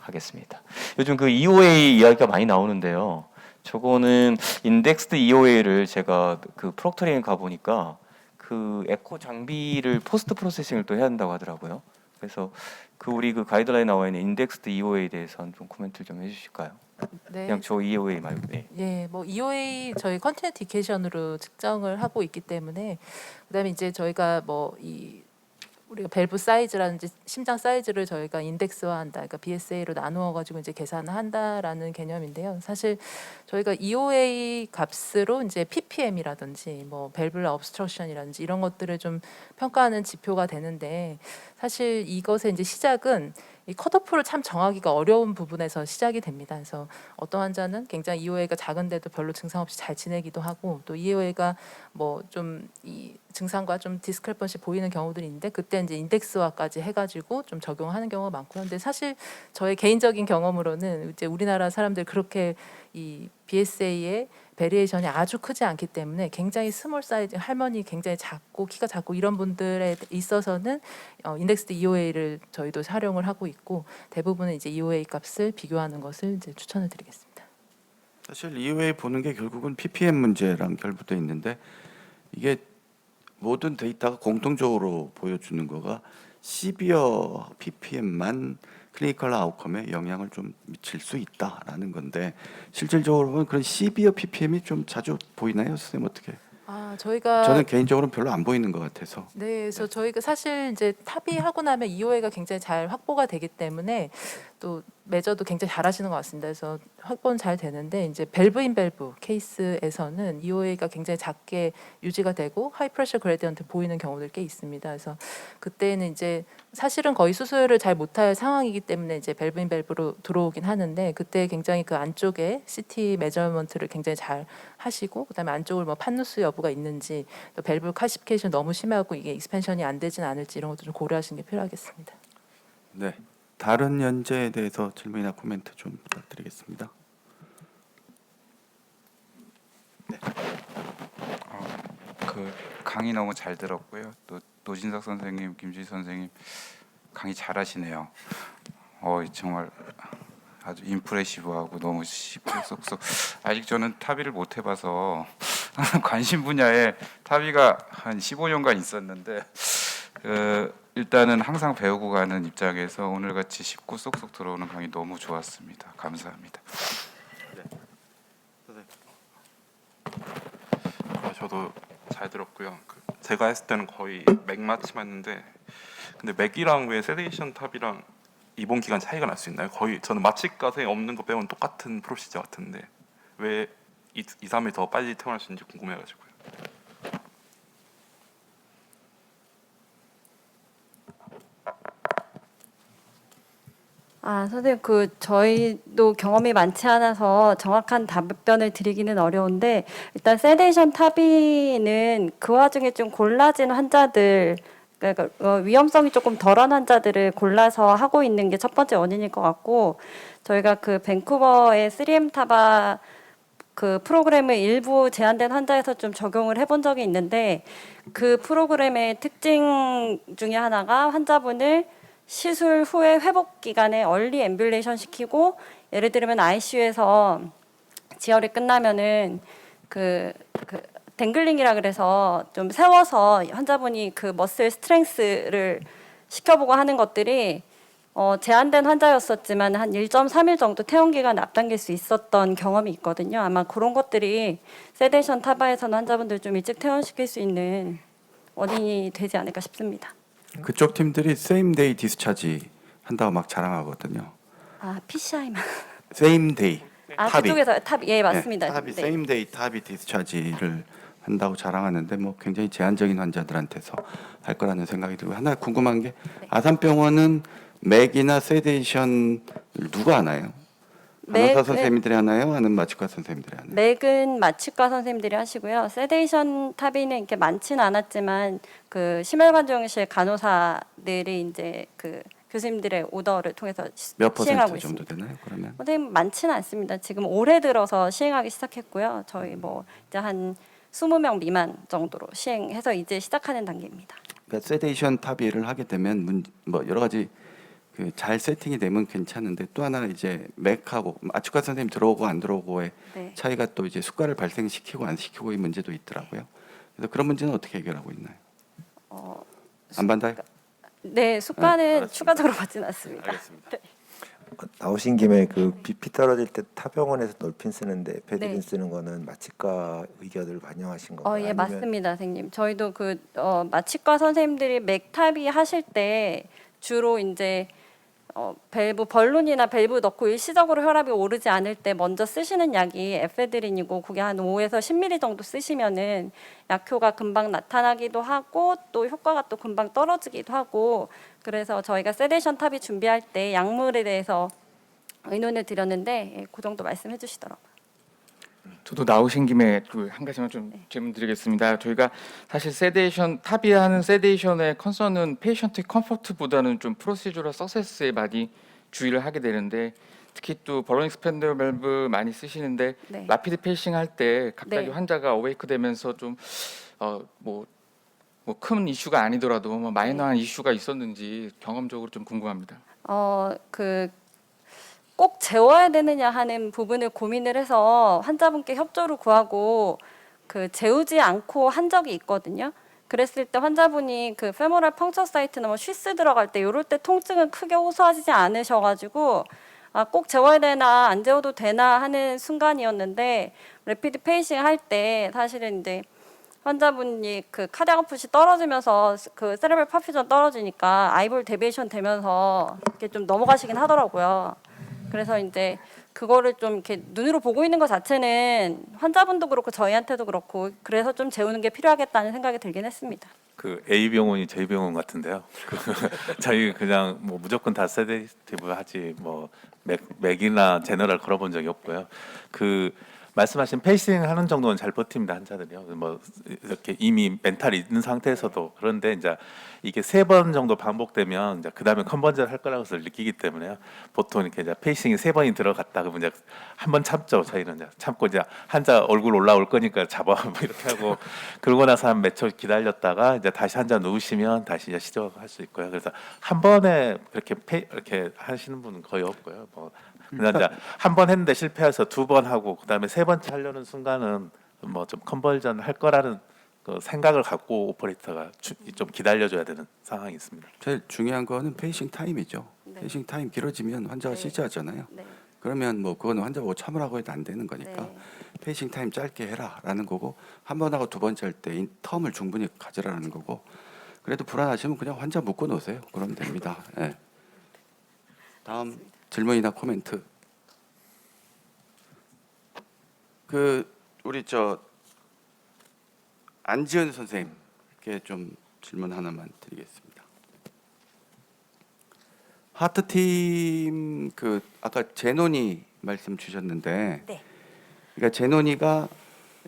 하겠습니다. 요즘 그 EOA 이야기가 많이 나오는데요. 저거는 인덱스드 EOA를 제가 그 프록터링에 가 보니까 그 에코 장비를 포스트 프로세싱을 또 해야 한다고 하더라고요. 그래서 그 우리 그 가이드라인 나와 있는 인덱스드 EOA에 대해서 좀 코멘트를 좀 해주실까요? 네. 그냥 저 EOA 말고. 네. 예, 뭐 EOA 저희 컨티뉴티케이션으로 측정을 하고 있기 때문에 그다음에 이제 저희가 뭐 이 우리가 밸브 사이즈라든지 심장 사이즈를 저희가 인덱스화한다, 그러니까 BSA로 나누어 가지고 이제 계산을 한다라는 개념인데요. 사실 저희가 EOA 값으로 이제 ppm이라든지 뭐 밸브라 obstruction이라든지 이런 것들을 좀 평가하는 지표가 되는데 사실 이것의 이제 시작은 이 컷오프를 참 정하기가 어려운 부분에서 시작이 됩니다. 그래서 어떤 환자는 굉장히 EOA가 작은데도 별로 증상 없이 잘 지내기도 하고 또 EOA가 뭐 좀 이 증상과 좀 디스크레펀시 보이는 경우들이 있는데 그때 이제 인덱스화까지 해가지고 좀 적용하는 경우가 많고요. 근데 사실 저의 개인적인 경험으로는 이제 우리나라 사람들 그렇게 이 BSA의 베리에이션이 아주 크지 않기 때문에 굉장히 스몰 사이즈 할머니 굉장히 작고 키가 작고 이런 분들에 있어서는 인덱스드 EOA를 저희도 활용을 하고 있고 대부분은 이제 EOA 값을 비교하는 것을 이제 추천을 드리겠습니다. 사실 EOA 보는 게 결국은 ppm 문제랑 결부돼 있는데 이게 모든 데이터가 공통적으로 보여주는 거가 시비어 ppm만 클리니컬 아웃컴에 영향을 좀 미칠 수 있다라는 건데 실질적으로 보면 그런 시비어 ppm이 좀 자주 보이나요, 선생님 어떻게? 저희가 저는 개인적으로는 별로 안 보이는 것 같아서. 네, 그래서 저희가 사실 이제 탑의하고 나면 EOA가 굉장히 잘 확보가 되기 때문에 또 매저도 굉장히 잘하시는 것 같습니다. 그래서 확보는 잘 되는데 이제 밸브인 밸브 케이스에서는 EOA가 굉장히 작게 유지가 되고 하이 프레셔 그레디언트 보이는 경우들 꽤 있습니다. 그래서 그때는 이제 사실은 거의 수술을 잘 못할 상황이기 때문에 이제 밸브인 밸브로 들어오긴 하는데 그때 굉장히 그 안쪽에 CT 메저먼트를 굉장히 잘 하시고 그다음에 안쪽을 뭐 판누스 여부가 있는지 또 밸브 칼시피케이션 너무 심하고 이게 익스펜션이 안 되진 않을지 이런 것도 좀 고려하시는 게 필요하겠습니다. 네. 다른 연재에 대해서 질문이나 코멘트 좀 부탁드리겠습니다. 그 강의 너무 잘 들었고요. 또 노진석 선생님, 김주희 선생님 강의 잘하시네요. 정말 아주 임프레시브하고 너무 쉽고 쏙쏙. 아직 저는 타비를 못 해봐서 관심 분야에 타비가 한 15년간 있었는데 일단은 항상 배우고 가는 입장에서 오늘같이 쉽고 쏙쏙 들어오는 강의 너무 좋았습니다. 감사합니다. 저도 잘 들었고요. 제가 했을 때는 거의 맥 맞춤했는데 근데 맥이랑 왜 세데이션 탑이랑 입원 기간 차이가 날 수 있나요? 거의 저는 마취가에 없는 거 빼고는 똑같은 프로시저 같은데 왜 2, 3일 더 빨리 퇴원할 수 있는지 궁금해가지고요. 선생님 저희도 경험이 많지 않아서 정확한 답변을 드리기는 어려운데 일단 세데이션 타비는 그 와중에 좀 골라진 환자들 그러니까 위험성이 조금 덜한 환자들을 골라서 하고 있는 게 첫 번째 원인일 것 같고 저희가 그 밴쿠버의 3M 타바 그 프로그램을 일부 제한된 환자에서 좀 적용을 해본 적이 있는데 그 프로그램의 특징 중에 하나가 환자분을 시술 후에 회복 기간에 얼리 앰뷸레이션 시키고 예를 들면 ICU에서 지혈이 끝나면은 그 댕글링이라 그래서 좀 세워서 환자분이 그 머슬 스트렝스를 시켜보고 하는 것들이 제한된 환자였었지만 한 1.3일 정도 퇴원 기간을 앞당길 수 있었던 경험이 있거든요. 아마 그런 것들이 세데이션 타바에서는 환자분들 좀 일찍 퇴원시킬 수 있는 원인이 되지 않을까 싶습니다. 그쪽 팀들이 same day discharge 한다고 막 자랑하거든요. PCI만. same day. 탑이. 그쪽에서 탑, 예 맞습니다. 네, 탑이 네. same day 탑이 디스차지를 한다고 자랑하는데 뭐 굉장히 제한적인 환자들한테서 할 거라는 생각이 들고 하나 궁금한 게 아산병원은 맥이나 세데이션 누가 하나요? 간호사 맥- 선생님들이 하나요? 아니면 마취과 선생님들이 하나요? 맥은 마취과 선생님들이 하시고요. 세데이션 탑의는 이렇게 많지는 않았지만 그 심혈관정실 간호사들이 이제 그 교수님들의 오더를 통해서 몇 시행하고 퍼센트 정도 있습니다. 되나요? 그러면 선생님 많지는 않습니다. 지금 올해 들어서 시행하기 시작했고요. 저희 뭐 이제 한 20명 미만 정도로 시행해서 이제 시작하는 단계입니다. 그러니까 세데이션 탑의를 하게 되면 뭐 여러 가지 그 잘 세팅이 되면 괜찮은데 또 하나 이제 맥하고 마취과 선생님 들어오고 안 들어오고의 네. 차이가 또 이제 수가를 발생시키고 안 시키고의 문제도 있더라고요. 그래서 그런 문제는 어떻게 해결하고 있나요? 안 받나요? 네, 수가는 알았습니다. 추가적으로 받지는 않습니다. 알겠습니다. 나오신 김에 그 비 떨어질 때 타병원에서 놀핀 쓰는데 에페드린 네. 쓰는 거는 마취과 의견을 반영하신 건가요? 예, 아니면 맞습니다, 선생님. 저희도 그 마취과 선생님들이 맥탑이 하실 때 주로 이제 밸브 벌룬이나 밸브 넣고 일시적으로 혈압이 오르지 않을 때 먼저 쓰시는 약이 에페드린이고 그게 한 5에서 10ml 정도 쓰시면은 약효가 금방 나타나기도 하고 또 효과가 또 금방 떨어지기도 하고 그래서 저희가 세데이션 탑이 준비할 때 약물에 대해서 의논을 드렸는데 예, 그 정도 말씀해 주시더라고요. 저도 나오신 김에 또 한 가지만 좀 질문 드리겠습니다. 저희가 사실 세데이션 탑이 하는 세데이션의 컨선은 페이션트 컴포트보다는 좀 프로시저럴 서세스에 많이 주의를 하게 되는데 특히 또 버런 익스펜더 밸브 많이 쓰시는데 네. 라피드 페이싱 할 때 갑자기 네. 환자가 어웨이크 되면서 좀 뭐 큰 이슈가 아니더라도 뭐 마이너한 이슈가 있었는지 경험적으로 좀 궁금합니다. 꼭 재워야 되느냐 하는 부분을 고민을 해서 환자분께 협조를 구하고 그 재우지 않고 한 적이 있거든요. 그랬을 때 환자분이 그 페모럴 펑처 사이트나 뭐 쉬스 들어갈 때 이럴 때 통증은 크게 호소하지 않으셔가지고 꼭 재워야 되나 안 재워도 되나 하는 순간이었는데 레피드 페이싱 할 때 사실은 이제 환자분이 그 카디악 아웃풋이 떨어지면서 그 세레벨 퍼퓨전 떨어지니까 아이볼 데비에이션 되면서 이렇게 좀 넘어가시긴 하더라고요. 그래서 이제 그거를 좀 이렇게 눈으로 보고 있는 것 자체는 환자분도 그렇고 저희한테도 그렇고 그래서 좀 재우는 게 필요하겠다는 생각이 들긴 했습니다. 그 A 병원이 J 병원 같은데요. 저희 그냥 뭐 무조건 다 세데이티브 하지 뭐 맥이나 제너럴 걸어본 적이 없고요. 그 말씀하신 페이싱 하는 정도는 잘 버팁니다 환자들이요. 뭐 이렇게 이미 멘탈이 있는 상태에서도 그런데 이제 이게 3번 정도 반복되면 이제 그 다음에 컨버전을 할 거라고 해서 느끼기 때문에요. 보통 이렇게 이제 페이싱이 3번이 들어갔다 그러면 이제 한 번 참죠. 저희는 이제 참고 이제 환자 얼굴 올라올 거니까 잡아 뭐 이렇게 하고 그러고 나서 한 몇 초 기다렸다가 이제 다시 환자 누우시면 다시 이제 시작할 수 있고요. 그래서 한 번에 그렇게 이렇게 하시는 분은 거의 없고요. 뭐 그냥 이제 한 번 했는데 실패해서 2번 하고 그다음에 3번째 하려는 순간은 뭐 좀 컨버전 할 거라는 그 생각을 갖고 오퍼레이터가 좀 기다려줘야 되는 상황이 있습니다. 제일 중요한 거는 페이싱 타임이죠. 네. 페이싱 타임 길어지면 환자가 네. 실제하잖아요. 네. 그러면 뭐 그거는 환자가 뭐 참으라고 해도 안 되는 거니까 네. 페이싱 타임 짧게 해라라는 거고 한 번 하고 두 번째 할 때 텀을 충분히 가지라는 거고 그래도 불안하시면 그냥 환자 묶어 놓으세요. 그러면 됩니다. 예. 다음 질문이나 코멘트. 그 우리 안지은 선생님께 좀 질문 하나만 드리겠습니다. 하트팀 그 아까 제논이 말씀 주셨는데, 네. 그러니까 제논이가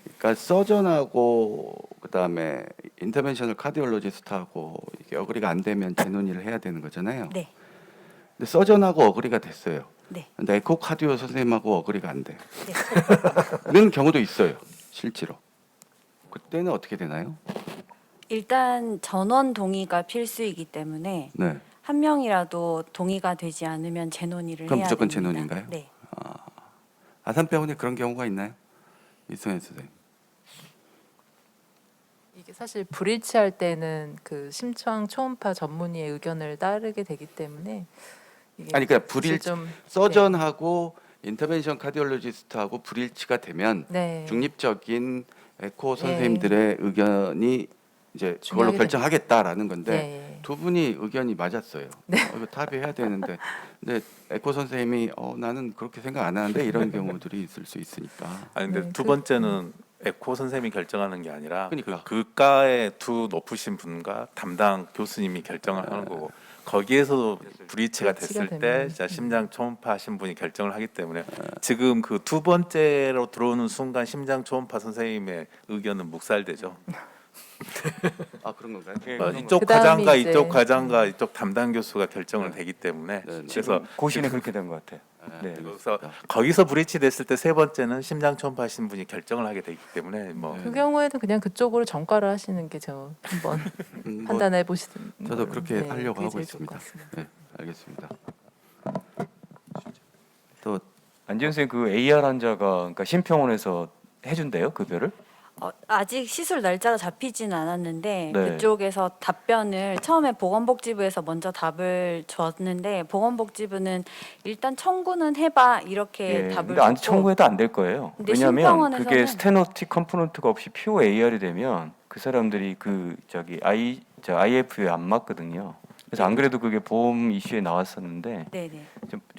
그러니까 서전하고 그다음에 인터벤셔널 카디올로지스트하고 이게 어그리가 안 되면 제논이를 해야 되는 거잖아요. 네. 근데 서전하고 어그리가 됐어요. 네. 근데 에코카디오 선생님하고 어그리가 안 돼. 네. 는 경우도 있어요. 실제로. 그때는 어떻게 되나요? 일단 전원 동의가 필수이기 때문에 네. 한 명이라도 동의가 되지 않으면 재논의를 그럼 해야 무조건 됩니다. 재논의인가요? 네. 아산병원에 그런 경우가 있나요? 이승현 선생님. 이게 사실 불일치할 때는 그 심창 초음파 전문의의 의견을 따르게 되기 때문에 이게 아니 그러니까 사실 좀 서전하고 인터벤션 카디올로지스트하고 불일치가 되면 네. 중립적인 에코 선생님들의 의견이 이제 그걸로 중요하게 결정하겠다라는 건데 네. 두 분이 의견이 맞았어요. 이거 탑의해야 되는데 근데 에코 선생님이 나는 그렇게 생각 안 하는데 이런 경우들이 있을 수 있으니까. 아니 근데 네, 두 번째는 에코 선생님이 결정하는 게 아니라 그러니까. 그 과의 두 높으신 분과 담당 교수님이 결정을 하는 거고 거기에서 브리치가 됐을 브리치가 때 되면, 자, 심장 초음파 하신 분이 결정을 하기 때문에 지금 그 두 번째로 들어오는 순간 심장 초음파 선생님의 의견은 묵살되죠. 아 그런 건가요? 이쪽 그다음에 과장과 이제- 이쪽 과장과 이쪽 담당 교수가 결정을 되기 때문에 네, 네. 그래서 고시는 그렇게 된 것 같아요. 네. 그래서 거기서 브리치 됐을 때 세 번째는 심장 초음파 하신 분이 결정을 하게 되기 때문에 뭐 그 경우에는 그냥 그쪽으로 전가를 하시는 게 저 한번 뭐 판단해 보시든. 저도 그렇게 하려고 그게 하고 제일 좋을 것 있습니다. 같습니다. 네, 알겠습니다. 또 안지현 선생님 그 AR 환자가 그러니까 심평원에서 해준대요 급여를? 아직 시술 날짜가 잡히진 않았는데 네. 그쪽에서 답변을 처음에 보건복지부에서 먼저 답을 줬는데 보건복지부는 일단 청구는 해봐 이렇게 예. 답을 근데 안 줬고 청구해도 안 될 거예요. 근데 왜냐하면 심평원에서는- 그게 스테노틱 컴포넌트가 없이 퓨어 AR이 되면 그 사람들이 그 IF에 안 맞거든요. 그래서 안 그래도 그게 보험 이슈에 나왔었는데 네네.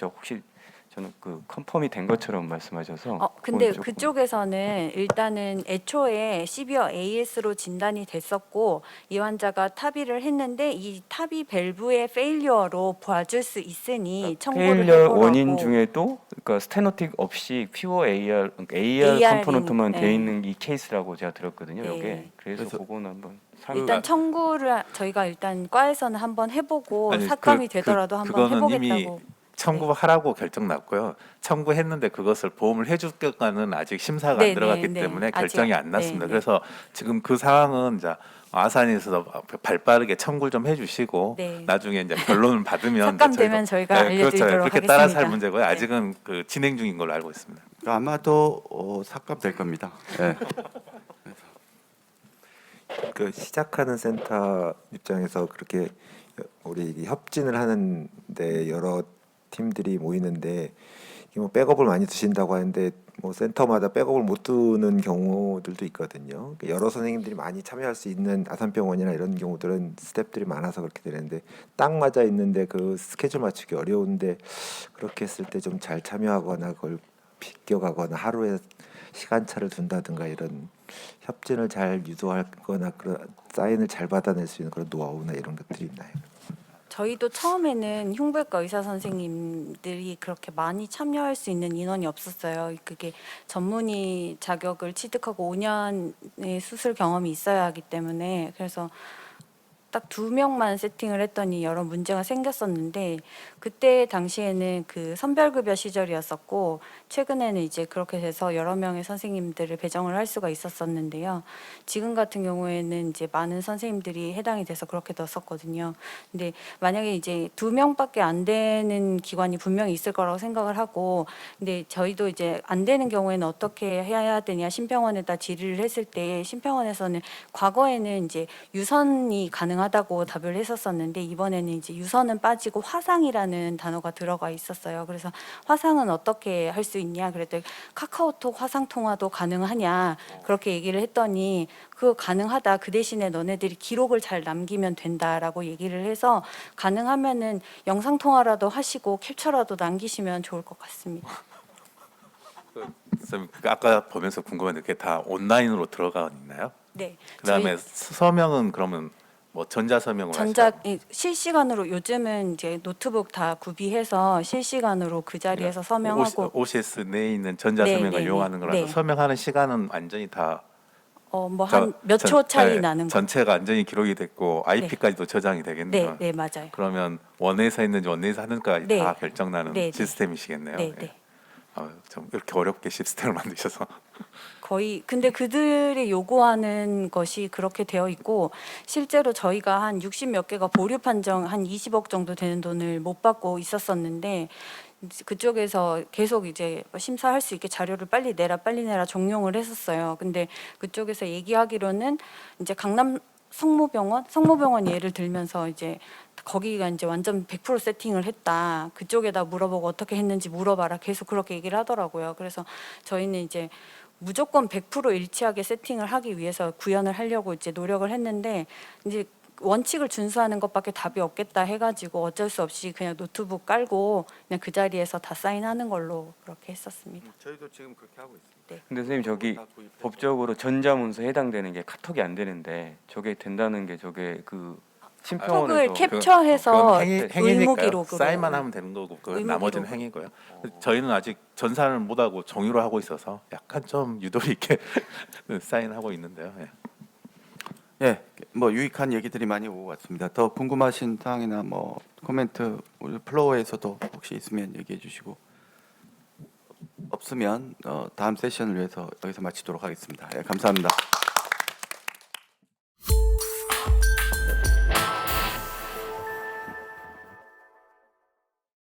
저 혹시 저는 그 컨펌이 된 것처럼 말씀하셔서 근데 그건 조금- 그쪽에서는 일단은 애초에 시비어 AS로 진단이 됐었고 이 환자가 탑의를 했는데 이 탑의 밸브의 페일리어로 봐줄 수 있으니 청구를 페일리어 해보라고. 원인 중에도 그러니까 스테노틱 없이 퓨어 AR 그러니까 AR AR 인, 컴포넌트만 네. 돼 있는 이 케이스라고 제가 들었거든요. 네. 이게 그래서 그거는 한번 일단 청구를 저희가 일단 과에서는 한번 해보고 아니, 삭감이 되더라도 한번 그거는 해보겠다고. 이미 청구하라고 결정 났고요. 청구했는데 그것을 보험을 해줄까는 아직 심사가 네, 안 들어갔기 네, 때문에 네. 결정이 아직, 안 났습니다. 네, 네. 그래서 지금 그 상황은 이제 아산에서 발빠르게 청구를 좀 해주시고 네. 나중에 이제 결론을 받으면 삭감되면 저희가 알려드리도록 그렇죠. 그렇게 따라서 할 하겠습니다. 문제고요. 아직은 그 진행 중인 걸로 알고 있습니다. 아마도 삭감될 겁니다. 네. 그 시작하는 센터 입장에서 그렇게 우리 협진을 하는데 여러 팀들이 모이는데 이게 뭐 백업을 많이 두신다고 하는데 뭐 센터마다 백업을 못 두는 경우들도 있거든요. 여러 선생님들이 많이 참여할 수 있는 아산병원이나 이런 경우들은 스태프들이 많아서 그렇게 되는데 딱 맞아 있는데 그 스케줄 맞추기 어려운데 그렇게 했을 때 좀 잘 참여하거나 그걸 비껴가거나 하루에 시간차를 둔다든가 이런 협진을 잘 유도하거나 그런 사인을 잘 받아낼 수 있는 그런 노하우나 이런 것들이 있나요? 저희도 처음에는 흉부외과 의사 선생님들이 그렇게 많이 참여할 수 있는 인원이 없었어요. 그게 전문의 자격을 취득하고 5년의 수술 경험이 있어야 하기 때문에 그래서 딱 2명만 세팅을 했더니 여러 문제가 생겼었는데 그때 당시에는 그 선별급여 시절이었었고 최근에는 이제 그렇게 돼서 여러 명의 선생님들을 배정을 할 수가 있었었는데요. 지금 같은 경우에는 이제 많은 선생님들이 해당이 돼서 그렇게 넣었었거든요. 근데 만약에 이제 2명밖에 안 되는 기관이 분명히 있을 거라고 생각을 하고 근데 저희도 이제 안 되는 경우에는 어떻게 해야 되냐 심평원에다 질의를 했을 때 심평원에서는 과거에는 이제 유선이 가능하다고 답을 했었었는데 이번에는 이제 유선은 빠지고 화상이라는 단어가 들어가 있었어요. 그래서 화상은 어떻게 할 수 있냐 그랬더니 카카오톡 화상 통화도 가능하냐 그렇게 얘기를 했더니 그거 가능하다. 그 대신에 너네들이 기록을 잘 남기면 된다라고 얘기를 해서 가능하면은 영상 통화라도 하시고 캡처라도 남기시면 좋을 것 같습니다. 선생님, 아까 보면서 궁금한데 그게 다 온라인으로 들어가 있나요? 네. 그다음에 서명은 그러면 뭐 전자 서명으로 실시간으로 요즘은 이제 노트북 다 구비해서 실시간으로 그 자리에서 서명하고 OCS 내에 있는 전자 네, 서명을 네, 이용하는 거라서 네. 서명하는 시간은 완전히 다 뭐 한 몇 초 차이 나는 거. 전체가 완전히 기록이 됐고 IP까지도 저장이 되겠네요. 네, 네, 맞아요. 그러면 원에서 했는지 원에서 하는지까지 네. 다 결정나는 네, 네. 시스템이시겠네요. 네, 예. 네. 좀 이렇게 어렵게 시스템을 만드셔서 거의 근데 그들이 요구하는 것이 그렇게 되어 있고 실제로 저희가 한 60 몇 개가 보류 판정 한 20억 정도 되는 돈을 못 받고 있었었는데 그쪽에서 계속 이제 심사할 수 있게 자료를 빨리 내라 종용을 했었어요. 근데 그쪽에서 얘기하기로는 이제 강남 성모병원 예를 들면서 이제 거기가 이제 완전 100% 세팅을 했다. 그쪽에다 물어보고 어떻게 했는지 물어봐라. 계속 그렇게 얘기를 하더라고요. 그래서 저희는 이제 무조건 100% 일치하게 세팅을 하기 위해서 구현을 하려고 이제 노력을 했는데 이제 원칙을 준수하는 것밖에 답이 없겠다 해가지고 어쩔 수 없이 그냥 노트북 깔고 그냥 그 자리에서 다 사인하는 걸로 그렇게 했었습니다. 저희도 지금 그렇게 하고 있습니다. 근데 선생님 저기 법적으로 전자문서 해당되는 게 카톡이 안 되는데 저게 된다는 게 저게 그 톡을 그- 캡처해서 그건 의무 행위니까요. 기록으로. 사인만 하면 되는 거고 그 의무 나머지는 기록으로. 행위고요. 저희는 아직 전산을 못하고 종이로 하고 있어서 약간 좀 유도리 있게 사인하고 있는데요. 예. 예, 뭐 유익한 얘기들이 많이 오고 갔습니다. 더 궁금하신 사항이나 뭐 코멘트 우리 플로어에서도 혹시 있으면 얘기해 주시고 없으면 다음 세션을 위해서 여기서 마치도록 하겠습니다. 예, 감사합니다.